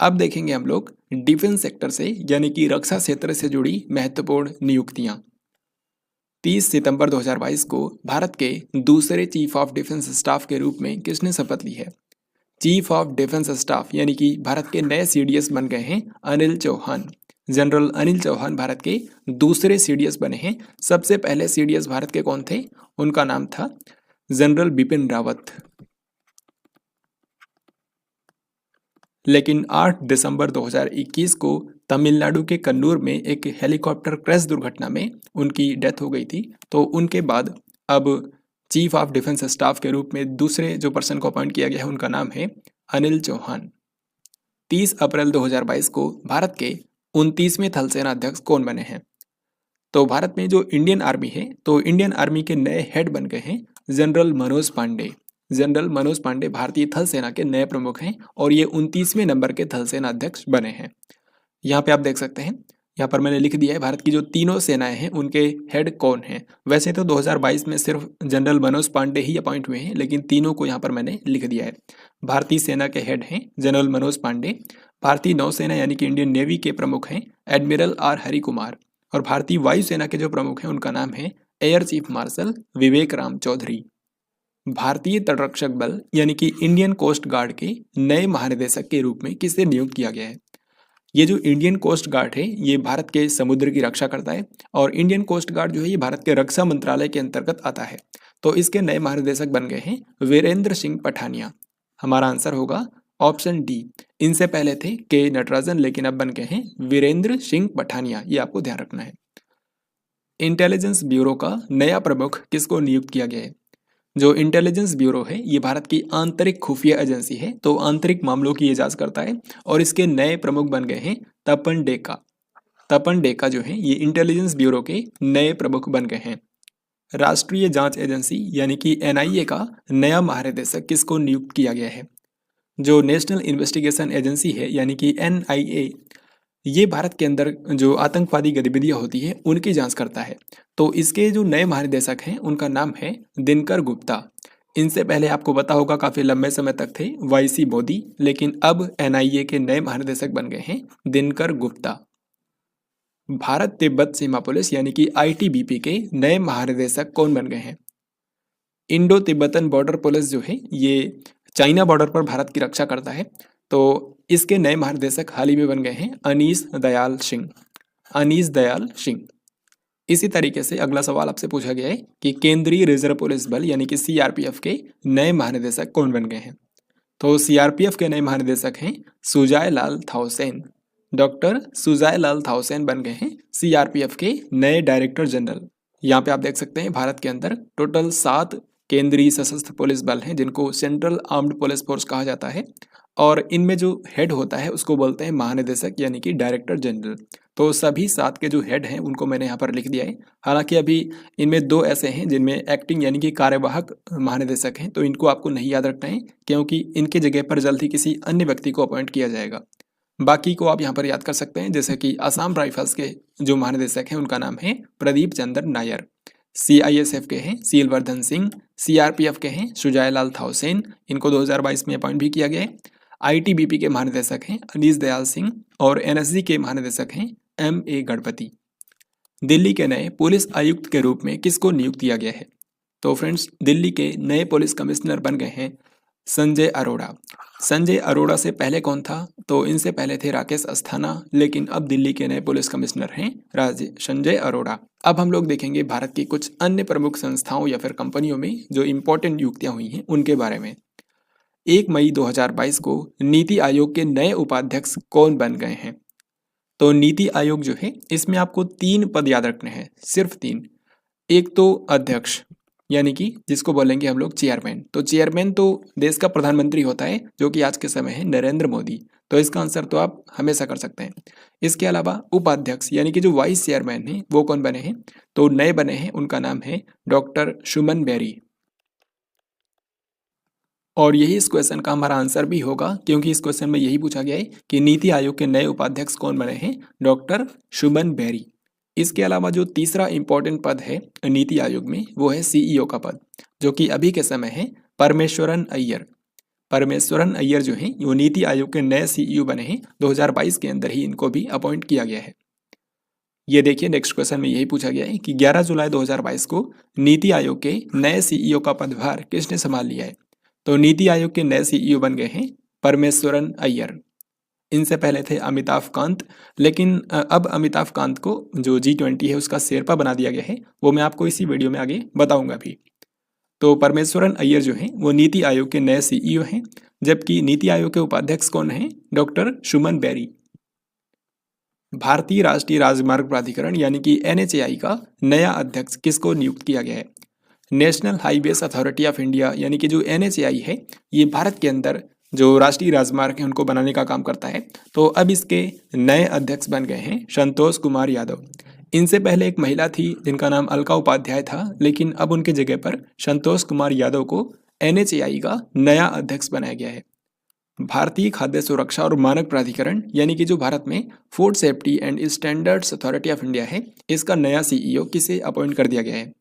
अब देखेंगे हम लोग डिफेंस सेक्टर से यानी कि रक्षा क्षेत्र से जुड़ी महत्वपूर्ण नियुक्तियां। 30 सितंबर 2022 को भारत के दूसरे चीफ ऑफ डिफेंस स्टाफ के रूप में किसने शपथ ली है? चीफ ऑफ डिफेंस स्टाफ यानी कि भारत के नए सीडीएस बन गए हैं अनिल चौहान। जनरल अनिल चौहान भारत के दूसरे सीडीएस बने हैं। सबसे पहले सीडीएस भारत के कौन थे? उनका नाम था जनरल बिपिन रावत। लेकिन 8 दिसंबर 2021 को तमिलनाडु के कन्नूर में एक हेलीकॉप्टर क्रैश दुर्घटना में उनकी डेथ हो गई थी। तो उनके बाद अब चीफ ऑफ डिफेंस स्टाफ के रूप में दूसरे जो पर्सन को अपॉइंट किया गया है उनका नाम है अनिल चौहान। 30 अप्रैल 2022 को भारत के 29वें थल सेना अध्यक्ष कौन बने हैं? तो भारत में जो इंडियन आर्मी है, तो इंडियन आर्मी के नए हेड बन गए हैं जनरल मनोज पांडे। जनरल मनोज पांडे भारतीय थल सेना के नए प्रमुख हैं और ये 29वें नंबर के थल सेना अध्यक्ष बने हैं। यहाँ पे आप देख सकते हैं, यहाँ पर मैंने लिख दिया है भारत की जो तीनों सेनाएं हैं उनके हेड कौन हैं। वैसे तो 2022 में सिर्फ जनरल मनोज पांडे ही अपॉइंट हुए हैं, लेकिन तीनों को यहाँ पर मैंने लिख दिया है। भारतीय सेना के हेड हैं जनरल मनोज पांडे, भारतीय नौसेना यानी कि इंडियन नेवी के प्रमुख हैं एडमिरल आर हरि कुमार, और भारतीय वायुसेना के जो प्रमुख हैं उनका नाम है एयर चीफ मार्शल विवेक राम चौधरी। भारतीय तटरक्षक बल यानी कि इंडियन कोस्ट गार्ड के नए महानिदेशक के रूप में किसे नियुक्त किया गया है? ये जो इंडियन कोस्ट गार्ड है ये भारत के समुद्र की रक्षा करता है और इंडियन कोस्ट गार्ड जो है ये भारत के रक्षा मंत्रालय के अंतर्गत आता है। तो इसके नए महानिदेशक बन गए हैं वीरेंद्र सिंह पठानिया। हमारा आंसर होगा ऑप्शन डी। इनसे पहले थे के नटराजन, लेकिन अब बन गए हैं वीरेंद्र सिंह पठानिया, ये आपको ध्यान रखना है। इंटेलिजेंस ब्यूरो का नया प्रमुख किसको नियुक्त किया गया है? जो इंटेलिजेंस ब्यूरो है ये भारत की आंतरिक खुफिया एजेंसी है, तो आंतरिक मामलों की जांच करता है और इसके नए प्रमुख बन गए हैं तपन डेका। तपन डेका जो है ये इंटेलिजेंस ब्यूरो के नए प्रमुख बन गए हैं। राष्ट्रीय जांच एजेंसी यानी कि एनआईए का नया महानिदेशक किसको नियुक्त किया गया है? जो नेशनल इन्वेस्टिगेशन एजेंसी है यानी कि एनआईए, ये भारत के अंदर जो आतंकवादी गतिविधियां होती है उनकी जांच करता है। तो इसके जो नए महानिदेशक हैं उनका नाम है दिनकर गुप्ता। इनसे पहले आपको पता होगा काफी लंबे समय तक थे वाईसी मोदी, लेकिन अब एनआईए के नए महानिदेशक बन गए हैं दिनकर गुप्ता। भारत तिब्बत सीमा पुलिस यानी कि आईटीबीपी के नए महानिदेशक कौन बन गए हैं? इंडो तिब्बतन बॉर्डर पुलिस जो है ये चाइना बॉर्डर पर भारत की रक्षा करता है। तो इसके नए महानिदेशक हाल ही में बन गए हैं अनीस दयाल सिंह। अनीस दयाल सिंह। इसी तरीके से अगला सवाल आपसे पूछा गया है कि केंद्रीय रिजर्व पुलिस बल यानी कि सीआरपीएफ के नए महानिदेशक कौन बन गए हैं? तो सीआरपीएफ के नए महानिदेशक हैं सुजाय लाल थाउसेन। डॉक्टर सुजाय लाल थाउसेन बन गए हैं सीआरपीएफ के नए डायरेक्टर जनरल। यहाँ पे आप देख सकते हैं भारत के अंदर टोटल 7 केंद्रीय सशस्त्र पुलिस बल हैं जिनको सेंट्रल आर्म्ड पुलिस फोर्स कहा जाता है, और इनमें जो हेड होता है उसको बोलते हैं महानिदेशक यानी कि डायरेक्टर जनरल। तो सभी 7 के जो हेड हैं उनको मैंने यहाँ पर लिख दिया है। हालांकि अभी इनमें 2 ऐसे हैं जिनमें एक्टिंग यानी कि कार्यवाहक महानिदेशक हैं, तो इनको आपको नहीं याद रखना है क्योंकि इनकी जगह पर जल्द ही किसी अन्य व्यक्ति को अपॉइंट किया जाएगा। बाकी को आप यहाँ पर याद कर सकते हैं, जैसे कि असम राइफल्स के जो महानिदेशक हैं उनका नाम है प्रदीप चंद्र नायर। सीआईएसएफ के हैं सीलवर्धन सिंह। सीआरपीएफ के हैं सुजाय लाल थाउसेन, इनको 2022 में अपॉइंट भी किया गया है। आईटीबीपी के महानिदेशक हैं अनीस दयाल सिंह और एनएसजी के महानिदेशक हैं एमए गणपति। दिल्ली के नए पुलिस आयुक्त के रूप में किसको नियुक्त किया गया है? तो फ्रेंड्स दिल्ली के नए पुलिस कमिश्नर बन गए हैं संजय अरोड़ा। संजय अरोड़ा से पहले कौन था? तो इनसे पहले थे राकेश अस्थाना, लेकिन अब दिल्ली के नए पुलिस कमिश्नर हैं संजय अरोड़ा। अब हम लोग देखेंगे भारत की कुछ अन्य प्रमुख संस्थाओं या फिर कंपनियों में जो इंपॉर्टेंट नियुक्तियां हुई हैं उनके बारे में। 1 मई 2022 को नीति आयोग के नए उपाध्यक्ष कौन बन गए हैं? तो नीति आयोग जो है इसमें आपको 3 पद याद रखने हैं, सिर्फ 3। एक तो अध्यक्ष यानी कि जिसको बोलेंगे हम लोग चेयरमैन। तो चेयरमैन तो देश का प्रधानमंत्री होता है जो कि आज के समय है नरेंद्र मोदी, तो इसका आंसर तो आप हमेशा कर सकते हैं। इसके अलावा उपाध्यक्ष यानी कि जो वाइस चेयरमैन है वो कौन बने हैं? तो नए बने हैं, उनका नाम है डॉक्टर सुमन बेरी। और यही इस क्वेश्चन का हमारा आंसर भी होगा, क्योंकि इस क्वेश्चन में यही पूछा गया है कि नीति आयोग के नए उपाध्यक्ष कौन बने हैं, डॉक्टर शुभन बेरी। इसके अलावा जो तीसरा इंपॉर्टेंट पद है नीति आयोग में वो है सीईओ का पद, जो कि अभी के समय है परमेश्वरन अय्यर। परमेश्वरन अय्यर जो हैं वो नीति आयोग के नए सीईओ बने हैं, 2022 के अंदर ही इनको भी अपॉइंट किया गया है। ये देखिए नेक्स्ट क्वेश्चन में यही पूछा गया है कि 11 जुलाई 2022 को नीति आयोग के नए सीईओ का पदभार किसने संभाल लिया है। तो नीति आयोग के नए सीईओ बन गए हैं परमेश्वरन अय्यर। इनसे पहले थे अमिताभ कांत, लेकिन अब अमिताभ कांत को जो G20 है उसका शेरपा बना दिया गया है, वो मैं आपको इसी वीडियो में आगे बताऊंगा भी। तो परमेश्वरन अय्यर जो हैं वो नीति आयोग के नए सीईओ हैं, जबकि नीति आयोग के उपाध्यक्ष कौन हैं, डॉक्टर शुभन बेरी। भारतीय राष्ट्रीय राजमार्ग प्राधिकरण यानी कि NHAI का नया अध्यक्ष किसको नियुक्त किया गया है। National highways authority of India यानी कि जो NHAI है ये भारत के अंदर जो राष्ट्रीय राजमार्ग है उनको बनाने का काम करता है। तो अब इसके नए अध्यक्ष बन गए हैं संतोष कुमार यादव। इनसे पहले एक महिला थी जिनका नाम अलका उपाध्याय था, लेकिन अब उनके जगह पर संतोष कुमार यादव को NHAI का नया अध्यक्ष बनाया गया है। भारतीय खाद्य सुरक्षा और मानक प्राधिकरण यानी कि जो भारत में food safety and standards authority of India है, इसका नया सीईओ किसे अपॉइंट कर दिया गया है।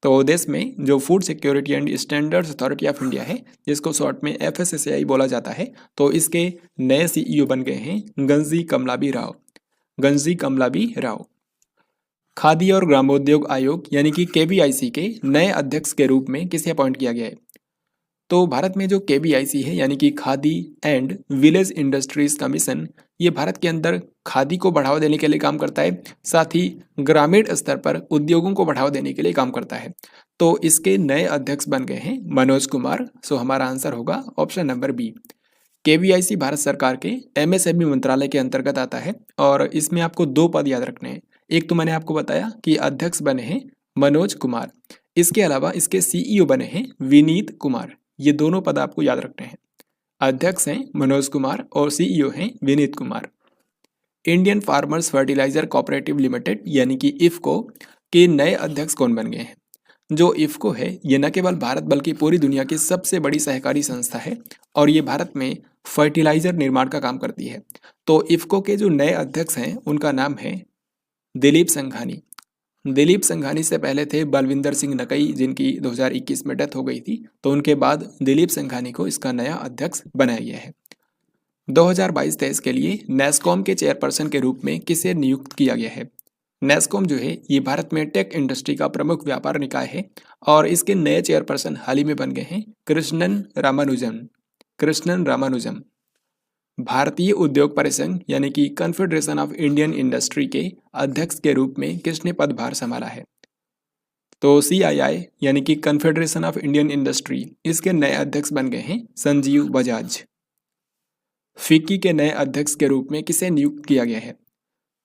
तो देश में जो food security and standards authority of India है, जिसको शॉर्ट में FSSAI बोला जाता है, तो इसके नए सीईओ बन गए हैं गंजी कमलाबी राव। गंजी कमलाबी राव। खादी और ग्रामोद्योग आयोग यानी कि KBIC के नए अध्यक्ष के रूप में किसे अपॉइंट किया गया है। तो भारत में जो KBIC है यानी कि khadi and village industries commission, ये भारत के अंदर खादी को बढ़ावा देने के लिए काम करता है, साथ ही ग्रामीण स्तर पर उद्योगों को बढ़ावा देने के लिए काम करता है। तो इसके नए अध्यक्ष बन गए हैं मनोज कुमार। सो हमारा आंसर होगा option number B. KBIC Bharat सरकार के MSME मंत्रालय के अंतर्गत आता है और इसमें आपको दो पद याद रखने हैं। एक तो मैंने आपको बताया कि अध्यक्ष बने हैं मनोज कुमार, इसके अलावा इसके सीईओ बने हैं विनीत कुमार। ये दोनों पद आपको याद रखने हैं। अध्यक्ष हैं मनोज कुमार और सीईओ हैं Vineet Kumar. Indian farmers fertiliser cooperative limited यानी कि इफको के नए अध्यक्ष कौन बन गए हैं। जो इफको है ये न केवल भारत बल्कि पूरी दुनिया की सबसे बड़ी सहकारी संस्था है और ये भारत में फर्टिलाइजर निर्माण का काम करती है। तो इफको के जो नए अध्यक्ष हैं उनका नाम है दिलीप संघानी। दिलीप संघानी से पहले थे बलविंदर सिंह नकई, जिनकी 2021 में डेथ हो गई थी। तो उनके बाद दिलीप संघानी को इसका नया अध्यक्ष बनाया गया है। 2022-23 के लिए नेस्कॉम के चेयरपर्सन के रूप में किसे नियुक्त किया गया है। नेस्कॉम जो है ये भारत में टेक इंडस्ट्री का प्रमुख व्यापार निकाय है और इसके नए चेयरपर्सन हाल ही में बन गए हैं कृष्णन रामानुजम। भारतीय उद्योग परिसंघ यानी कि कॉन्फेडरेशन ऑफ इंडियन इंडस्ट्री के अध्यक्ष के रूप में किसने पदभार संभाला है। तो CII यानी कि कॉन्फेडरेशन ऑफ इंडियन इंडस्ट्री, इसके नए अध्यक्ष बन गए हैं संजीव बजाज। फिक्की के नए अध्यक्ष के रूप में किसे नियुक्त किया गया है।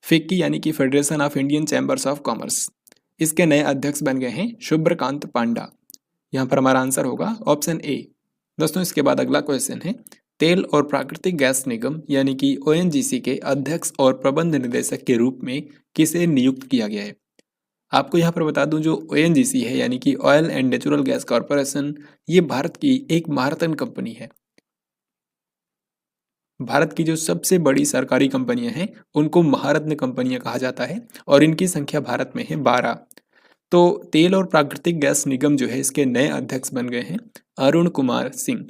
फिक्की यानी कि federation of Indian chambers of commerce, इसके नए अध्यक्ष बन गए हैं शुभ्रकांत पांडा। यहाँ पर हमारा आंसर होगा ऑप्शन ए। दोस्तों इसके बाद अगला क्वेश्चन है तेल और प्राकृतिक गैस निगम यानी कि ONGC के अध्यक्ष और प्रबंध निदेशक के रूप में किसे नियुक्त किया गया है। आपको यहाँ पर बता दूं जो ONGC है यानी कि oil and natural gas corporation, ये भारत की एक महारत्न कंपनी है। भारत की जो सबसे बड़ी सरकारी कंपनियां हैं उनको महारत्न कंपनियां कहा जाता है और इनकी संख्या भारत में है 12। तो तेल और प्राकृतिक गैस निगम जो है इसके नए अध्यक्ष बन गए हैं अरुण कुमार सिंह।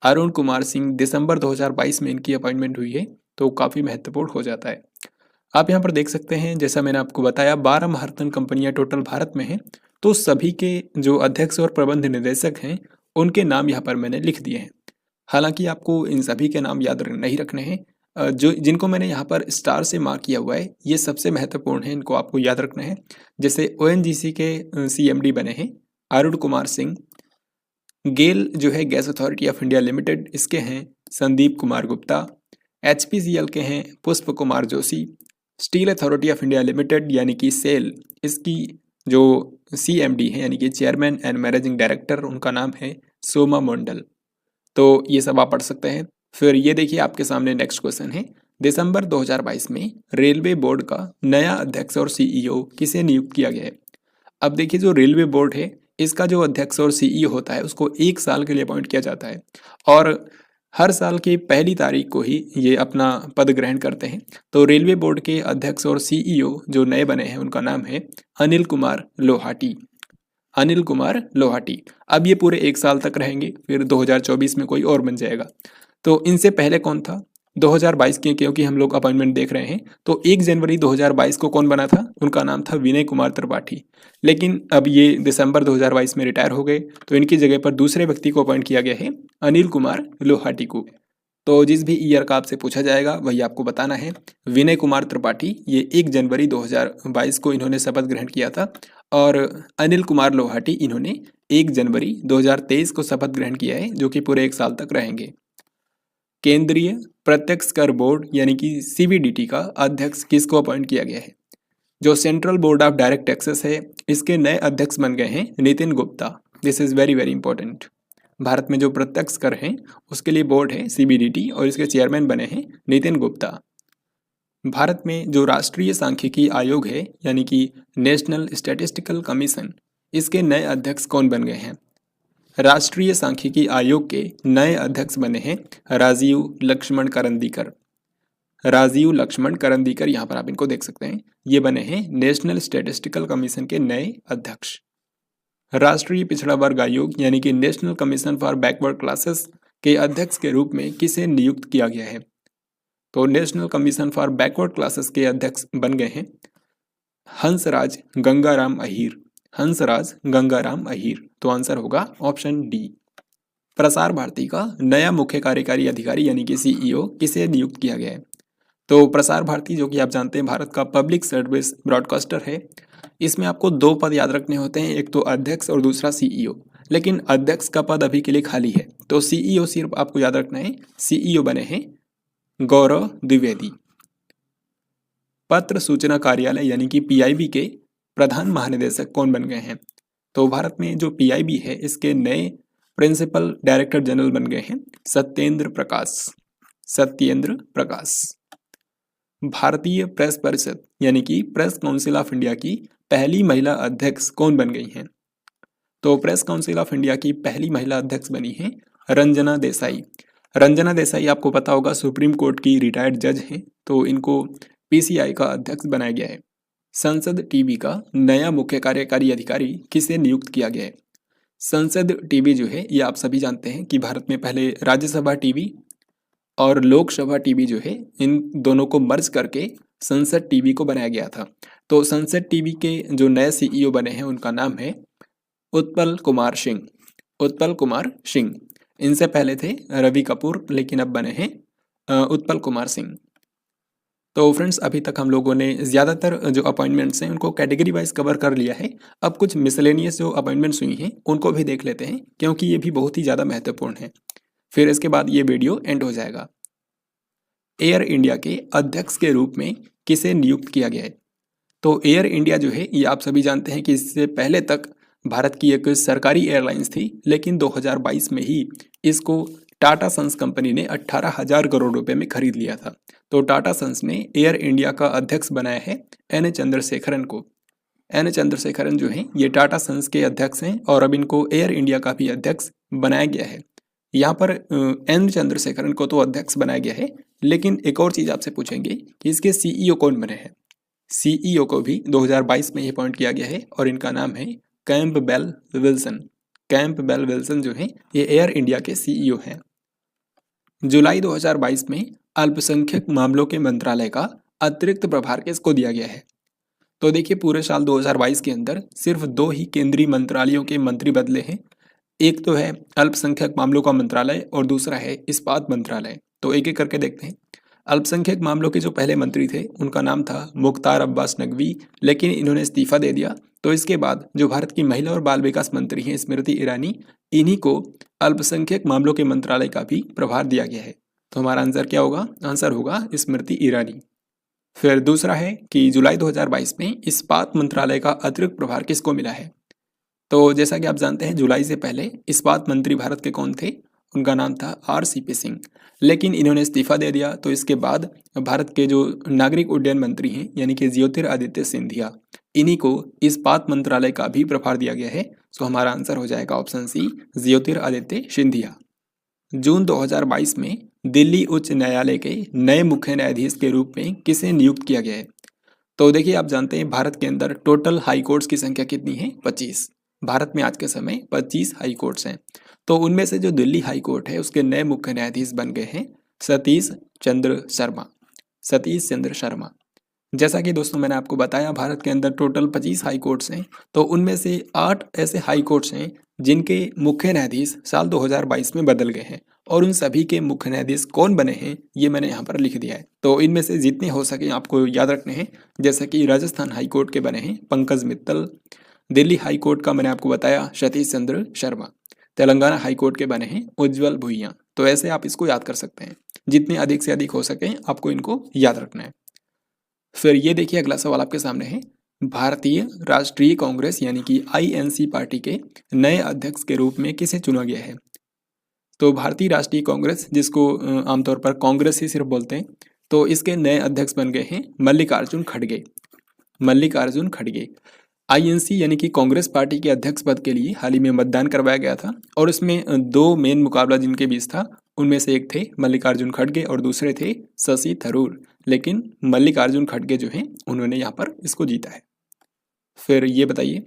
अरुण कुमार सिंह दिसंबर 2022 में इनकी अपॉइंटमेंट हुई है, तो काफ़ी महत्वपूर्ण हो जाता है। आप यहाँ पर देख सकते हैं जैसा मैंने आपको बताया 12 महारत्न कंपनियां टोटल भारत में हैं, तो सभी के जो अध्यक्ष और प्रबंध निदेशक हैं उनके नाम यहाँ पर मैंने लिख दिए हैं। हालांकि आपको इन सभी के नाम याद नहीं रखने हैं, जो जिनको मैंने यहाँ पर स्टार से मार्क किया हुआ है ये सबसे महत्वपूर्ण है, इनको आपको याद रखना है। जैसे ONGC के CMD बने हैं अरुण कुमार सिंह। गेल जो है gas authority of India limited, इसके हैं संदीप कुमार गुप्ता। HPCL के हैं पुष्प Kumar Joshi. Steel authority of India limited यानी कि सेल, इसकी जो CMD है यानी कि चेयरमैन एंड मैनेजिंग डायरेक्टर, उनका नाम है सोमा मंडल। तो ये सब आप पढ़ सकते हैं। फिर ये देखिए आपके सामने नेक्स्ट क्वेश्चन है दिसंबर 2022 में रेलवे बोर्ड का नया अध्यक्ष और CEO किसे नियुक्त किया गया है। अब देखिए जो रेलवे बोर्ड है इसका जो अध्यक्ष और सीईओ होता है उसको 1 साल के लिए अपॉइंट किया जाता है और हर साल की पहली तारीख को ही ये अपना पद ग्रहण करते हैं। तो रेलवे बोर्ड के अध्यक्ष और सीईओ जो नए बने हैं उनका नाम है अनिल कुमार लोहाटी। अनिल कुमार लोहाटी। अब ये पूरे 1 साल तक रहेंगे, फिर 2024 में कोई और बन जाएगा। तो इनसे पहले कौन था? 2022 के, क्योंकि हम लोग अपॉइंटमेंट देख रहे हैं, तो 1 जनवरी 2022 को कौन बना था? उनका नाम था विनय कुमार त्रिपाठी। लेकिन अब ये दिसंबर 2022 में रिटायर हो गए, तो इनकी जगह पर दूसरे व्यक्ति को अपॉइंट किया गया है, अनिल कुमार लोहाटी को। तो जिस भी ईयर का आपसे पूछा जाएगा वही आपको बताना है। विनय कुमार त्रिपाठी, ये 1 जनवरी 2022 को इन्होंने शपथ ग्रहण किया था और अनिल कुमार लोहाटी इन्होंने 1 जनवरी 2023 को शपथ ग्रहण किया है, जो कि पूरे 1 साल तक रहेंगे। केंद्रीय प्रत्यक्ष कर बोर्ड यानी कि सीबीडीटी का अध्यक्ष किसको अपॉइंट किया गया है? जो central board of direct taxes है, इसके नए अध्यक्ष बन गए हैं Nitin Gupta. This is very very important. Bharat में जो प्रत्यक्ष कर हैं उसके लिए बोर्ड है सीबीडीटी और इसके चेयरमैन बने हैं नितिन गुप्ता। भारत में जो राष्ट्रीय सांख्यिकी आयोग है यानी कि नेशनल स्टैटिस्टिकल कमीशन, इसके नए अध्यक्ष कौन बन गए हैं? राष्ट्रीय सांख्यिकी आयोग के नए अध्यक्ष बने हैं राजीव लक्ष्मण करंदीकर। राजीव लक्ष्मण करंदीकर, यहाँ पर आप इनको देख सकते हैं, ये बने हैं नेशनल स्टैटिस्टिकल कमीशन के नए अध्यक्ष। राष्ट्रीय पिछड़ा वर्ग आयोग यानी कि national commission for backward classes के अध्यक्ष के रूप में किसे नियुक्त किया गया है? तो national commission for backward classes के अध्यक्ष बन गए हैं हंसराज गंगाराम अहीर। हंसराज गंगाराम अहीर। तो आंसर होगा ऑप्शन डी। प्रसार भारती का नया मुख्य कार्यकारी अधिकारी यानी कि सीईओ किसे नियुक्त किया गया है? तो प्रसार भारती, जो कि आप जानते हैं भारत का पब्लिक सर्विस ब्रॉडकास्टर है, इसमें आपको 2 पद याद रखने होते हैं, एक तो अध्यक्ष और दूसरा सीईओ। लेकिन अध्यक्ष का पद अभी के लिए खाली है, तो सीईओ सिर्फ आपको याद रखना है। सीईओ बने हैं गौरव द्विवेदी। पत्र सूचना कार्यालय यानी कि पीआईबी के प्रधान महानिदेशक कौन बन गए हैं? तो भारत में जो पीआईबी है इसके नए प्रिंसिपल डायरेक्टर जनरल बन गए हैं सत्येंद्र प्रकाश। सत्येंद्र प्रकाश। भारतीय प्रेस परिषद यानी कि प्रेस काउंसिल ऑफ इंडिया की पहली महिला अध्यक्ष कौन बन गई हैं? तो प्रेस काउंसिल ऑफ इंडिया की पहली महिला अध्यक्ष बनी हैं रंजना देसाई। रंजना देसाई आपको पता होगा सुप्रीम कोर्ट की रिटायर्ड जज हैं, तो इनको पीसीआई का अध्यक्ष बनाया गया है। संसद टीवी का नया मुख्य कार्यकारी अधिकारी किसे नियुक्त किया गया है? संसद टीवी जो है ये आप सभी जानते हैं कि भारत में पहले राज्यसभा टीवी और लोकसभा टीवी जो है इन दोनों को मर्ज करके संसद टीवी को बनाया गया था। तो संसद टीवी के जो नए सीईओ बने हैं उनका नाम है उत्पल कुमार सिंह। उत्पल कुमार सिंह। इनसे पहले थे रवि कपूर, लेकिन अब बने हैं उत्पल कुमार सिंह। तो फ्रेंड्स, अभी तक हम लोगों ने ज़्यादातर जो अपॉइंटमेंट्स हैं उनको कैटेगरी वाइज कवर कर लिया है। अब कुछ मिसलेनियस जो अपॉइंटमेंट्स हुई हैं उनको भी देख लेते हैं, क्योंकि ये भी बहुत ही ज़्यादा महत्वपूर्ण है। फिर इसके बाद ये वीडियो एंड हो जाएगा। एयर इंडिया के अध्यक्ष के रूप में किसे नियुक्त किया गया है? तो एयर इंडिया जो है ये आप सभी जानते हैं कि इससे पहले तक भारत की एक सरकारी एयरलाइंस थी, लेकिन 2022 में ही इसको टाटा सन्स कंपनी ने 18,000 करोड़ रुपए में खरीद लिया था। तो टाटा सन्स ने एयर इंडिया का अध्यक्ष बनाया है एन चंद्रशेखरन को। एन चंद्रशेखरन जो हैं ये टाटा सन्स के अध्यक्ष हैं और अब इनको एयर इंडिया का भी अध्यक्ष बनाया गया है। यहाँ पर एन चंद्रशेखरन को तो अध्यक्ष बनाया गया है, लेकिन एक और चीज़ आपसे पूछेंगे कि इसके सीईओ कौन बने हैं। सीईओ को भी 2022 में ही अपॉइंट किया गया है और इनका नाम है कैंपबेल विल्सन। कैंपबेल विल्सन जो है ये एयर इंडिया के सीईओ हैं। जुलाई 2022 में अल्पसंख्यक मामलों के मंत्रालय का अतिरिक्त प्रभार किसको दिया गया है? तो देखिए, पूरे साल 2022 के अंदर सिर्फ 2 ही केंद्रीय मंत्रालयों के मंत्री बदले हैं। एक तो है अल्पसंख्यक मामलों का मंत्रालय और दूसरा है इस्पात मंत्रालय। तो एक एक करके देखते हैं। अल्पसंख्यक मामलों के जो पहले मंत्री थे उनका नाम था मुख्तार अब्बास नकवी, लेकिन इन्होंने इस्तीफा दे दिया। तो इसके बाद जो भारत की महिला और बाल विकास मंत्री हैं स्मृति ईरानी, इन्हीं को अल्पसंख्यक मामलों के मंत्रालय का भी प्रभार दिया गया है। तो हमारा आंसर क्या होगा? आंसर होगा स्मृति ईरानी। फिर दूसरा है कि जुलाई 2022 में इस्पात मंत्रालय का अतिरिक्त प्रभार किसको मिला है? तो जैसा कि आप जानते हैं जुलाई से पहले इस्पात मंत्री भारत के कौन थे? उनका नाम था RCP सिंह, लेकिन इन्होंने इस्तीफा दे दिया। तो इसके बाद भारत के जो नागरिक उड्डयन मंत्री हैं यानी कि ज्योतिरादित्य सिंधिया, इन्हीं को इस्पात मंत्रालय का भी प्रभार दिया गया है। तो हमारा आंसर हो जाएगा ऑप्शन सी, ज्योतिरादित्य सिंधिया। जून 2022 में दिल्ली उच्च न्यायालय के नए मुख्य न्यायाधीश के रूप में किसे नियुक्त किया गया है? तो देखिए, आप जानते हैं भारत के अंदर टोटल हाई कोर्ट्स की संख्या कितनी है? 25। भारत में आज के समय 25 हाई कोर्ट्स हैं। तो उनमें से जो दिल्ली हाई कोर्ट है उसके नए मुख्य न्यायाधीश बन गए हैं सतीश चंद्र शर्मा। सतीश चंद्र शर्मा। जैसा कि दोस्तों मैंने आपको बताया, भारत के अंदर टोटल 25 हाई कोर्ट्स हैं। तो उनमें से 8 ऐसे हाई कोर्ट्स हैं जिनके मुख्य न्यायाधीश साल 2022 में बदल गए हैं, और उन सभी के मुख्य न्यायाधीश कौन बने हैं ये मैंने यहाँ पर लिख दिया है। तो इनमें से जितने हो सके आपको याद रखने हैं। जैसे कि राजस्थान हाई कोर्ट के बने हैं पंकज मित्तल, दिल्ली हाई कोर्ट का मैंने आपको बताया सतीश चंद्र शर्मा, तेलंगाना हाई कोर्ट के बने हैं उज्ज्वल भुइयां। तो ऐसे आप इसको याद कर सकते हैं। जितने अधिक से अधिक हो सके आपको इनको याद रखना है। फिर ये देखिए, अगला सवाल आपके सामने है। भारतीय राष्ट्रीय कांग्रेस यानी कि INC पार्टी के नए अध्यक्ष के रूप में किसे चुना गया है? तो भारतीय राष्ट्रीय कांग्रेस, जिसको आमतौर पर कांग्रेस ही सिर्फ बोलते हैं, तो इसके नए अध्यक्ष बन गए हैं मल्लिकार्जुन खड़गे। मल्लिकार्जुन खड़गे। INC यानी कि कांग्रेस पार्टी के अध्यक्ष पद के लिए हाल ही में मतदान करवाया गया था, और इसमें 2 मेन मुकाबला जिनके बीच था, उनमें से एक थे मल्लिकार्जुन खड़गे और दूसरे थे शशि थरूर। लेकिन मल्लिकार्जुन खड़गे जो हैं उन्होंने यहाँ पर इसको जीता है। फिर ये बताइए,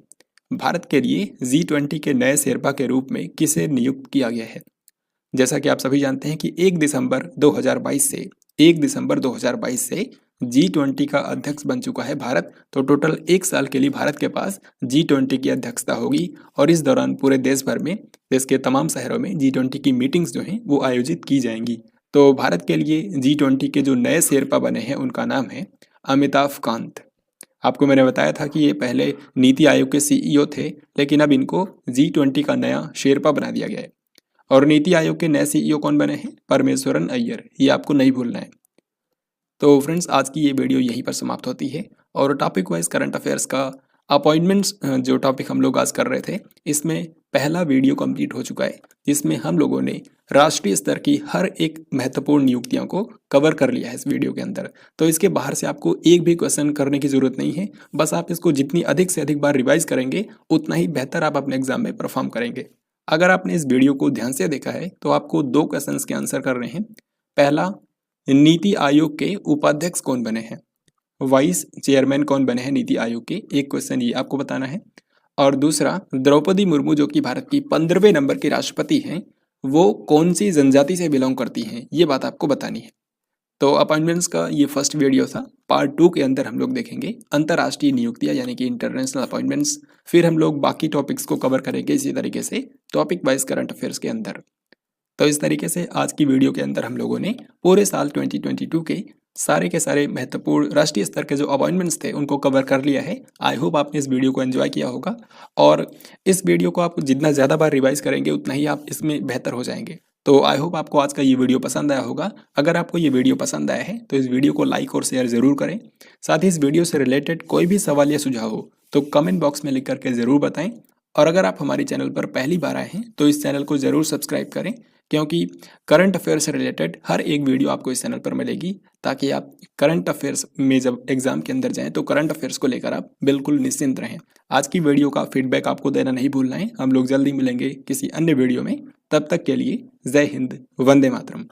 भारत के लिए G20 के नए शेरपा के रूप में किसे नियुक्त किया गया है? जैसा कि आप सभी जानते हैं कि 1 दिसंबर 2022 से G20 का अध्यक्ष बन चुका है भारत। तो टोटल 1 साल के लिए भारत के पास G20 की अध्यक्षता होगी, और इस दौरान पूरे देश भर में, देश के तमाम शहरों में G20 की मीटिंग्स जो हैं वो आयोजित की जाएंगी। तो भारत के लिए G20 के जो नए शेरपा बने हैं उनका नाम है अमिताभ कांत। आपको मैंने बताया था कि ये पहले नीति आयोग के CEO थे, लेकिन अब इनको G20 का नया शेरपा बना दिया गया है। और नीति आयोग के नए CEO कौन बने हैं? परमेश्वरन अय्यर। ये आपको नहीं भूलना है। तो फ्रेंड्स, आज की ये वीडियो यहीं पर समाप्त होती है। और टॉपिक वाइज करंट अफेयर्स का अपॉइंटमेंट्स जो टॉपिक हम लोग आज कर रहे थे, इसमें पहला वीडियो कंप्लीट हो चुका है, जिसमें हम लोगों ने राष्ट्रीय स्तर की हर एक महत्वपूर्ण नियुक्तियों को कवर कर लिया है इस वीडियो के अंदर। तो इसके बाहर से आपको एक भी क्वेश्चन करने की जरूरत नहीं है। बस आप इसको जितनी अधिक से अधिक बार रिवाइज करेंगे उतना ही बेहतर आप अपने एग्जाम में परफॉर्म करेंगे। अगर आपने इस वीडियो को ध्यान से देखा है तो आपको 2 क्वेश्चंस के आंसर करने हैं। पहला, नीति आयोग के उपाध्यक्ष कौन बने हैं? वाइस चेयरमैन कौन बने हैं नीति आयोग के? एक क्वेश्चन ये आपको बताना है। और दूसरा, द्रौपदी मुर्मू जो कि भारत की 15वें नंबर की राष्ट्रपति हैं, वो कौन सी जनजाति से बिलोंग करती हैं, ये बात आपको बतानी है। तो अपॉइंटमेंट्स का ये फर्स्ट वीडियो था। पार्ट 2 के अंदर हम लोग देखेंगे अंतर्राष्ट्रीय नियुक्तियां यानी कि इंटरनेशनल अपॉइंटमेंट्स। फिर हम लोग बाकी टॉपिक्स को कवर करेंगे इसी तरीके से टॉपिक वाइज करंट अफेयर्स के अंदर। तो इस तरीके से आज की वीडियो के अंदर हम लोगों ने पूरे साल 2022 के सारे महत्वपूर्ण राष्ट्रीय स्तर के जो अपॉइंटमेंट्स थे उनको कवर कर लिया है। आई होप आपने इस वीडियो को एंजॉय किया होगा, और इस वीडियो को आप जितना ज़्यादा बार रिवाइज करेंगे उतना ही आप इसमें बेहतर हो जाएंगे। तो आई होप आपको आज का ये वीडियो पसंद आया होगा। अगर आपको ये वीडियो पसंद आया है तो इस वीडियो को लाइक और शेयर ज़रूर करें। साथ ही इस वीडियो से रिलेटेड कोई भी सवाल या सुझाव हो तो कमेंट बॉक्स में लिख करके ज़रूर बताएं। और अगर आप हमारे चैनल पर पहली बार आए हैं तो इस चैनल को ज़रूर सब्सक्राइब करें, क्योंकि करंट अफेयर से रिलेटेड हर एक वीडियो आपको इस चैनल पर मिलेगी, ताकि आप करंट अफेयर्स में जब एग्जाम के अंदर जाएं तो करंट अफेयर्स को लेकर आप बिल्कुल निश्चिंत रहें। आज की वीडियो का फीडबैक आपको देना नहीं भूलना है। हम लोग जल्दी मिलेंगे किसी अन्य वीडियो में। तब तक के लिए जय हिंद, वंदे मातरम।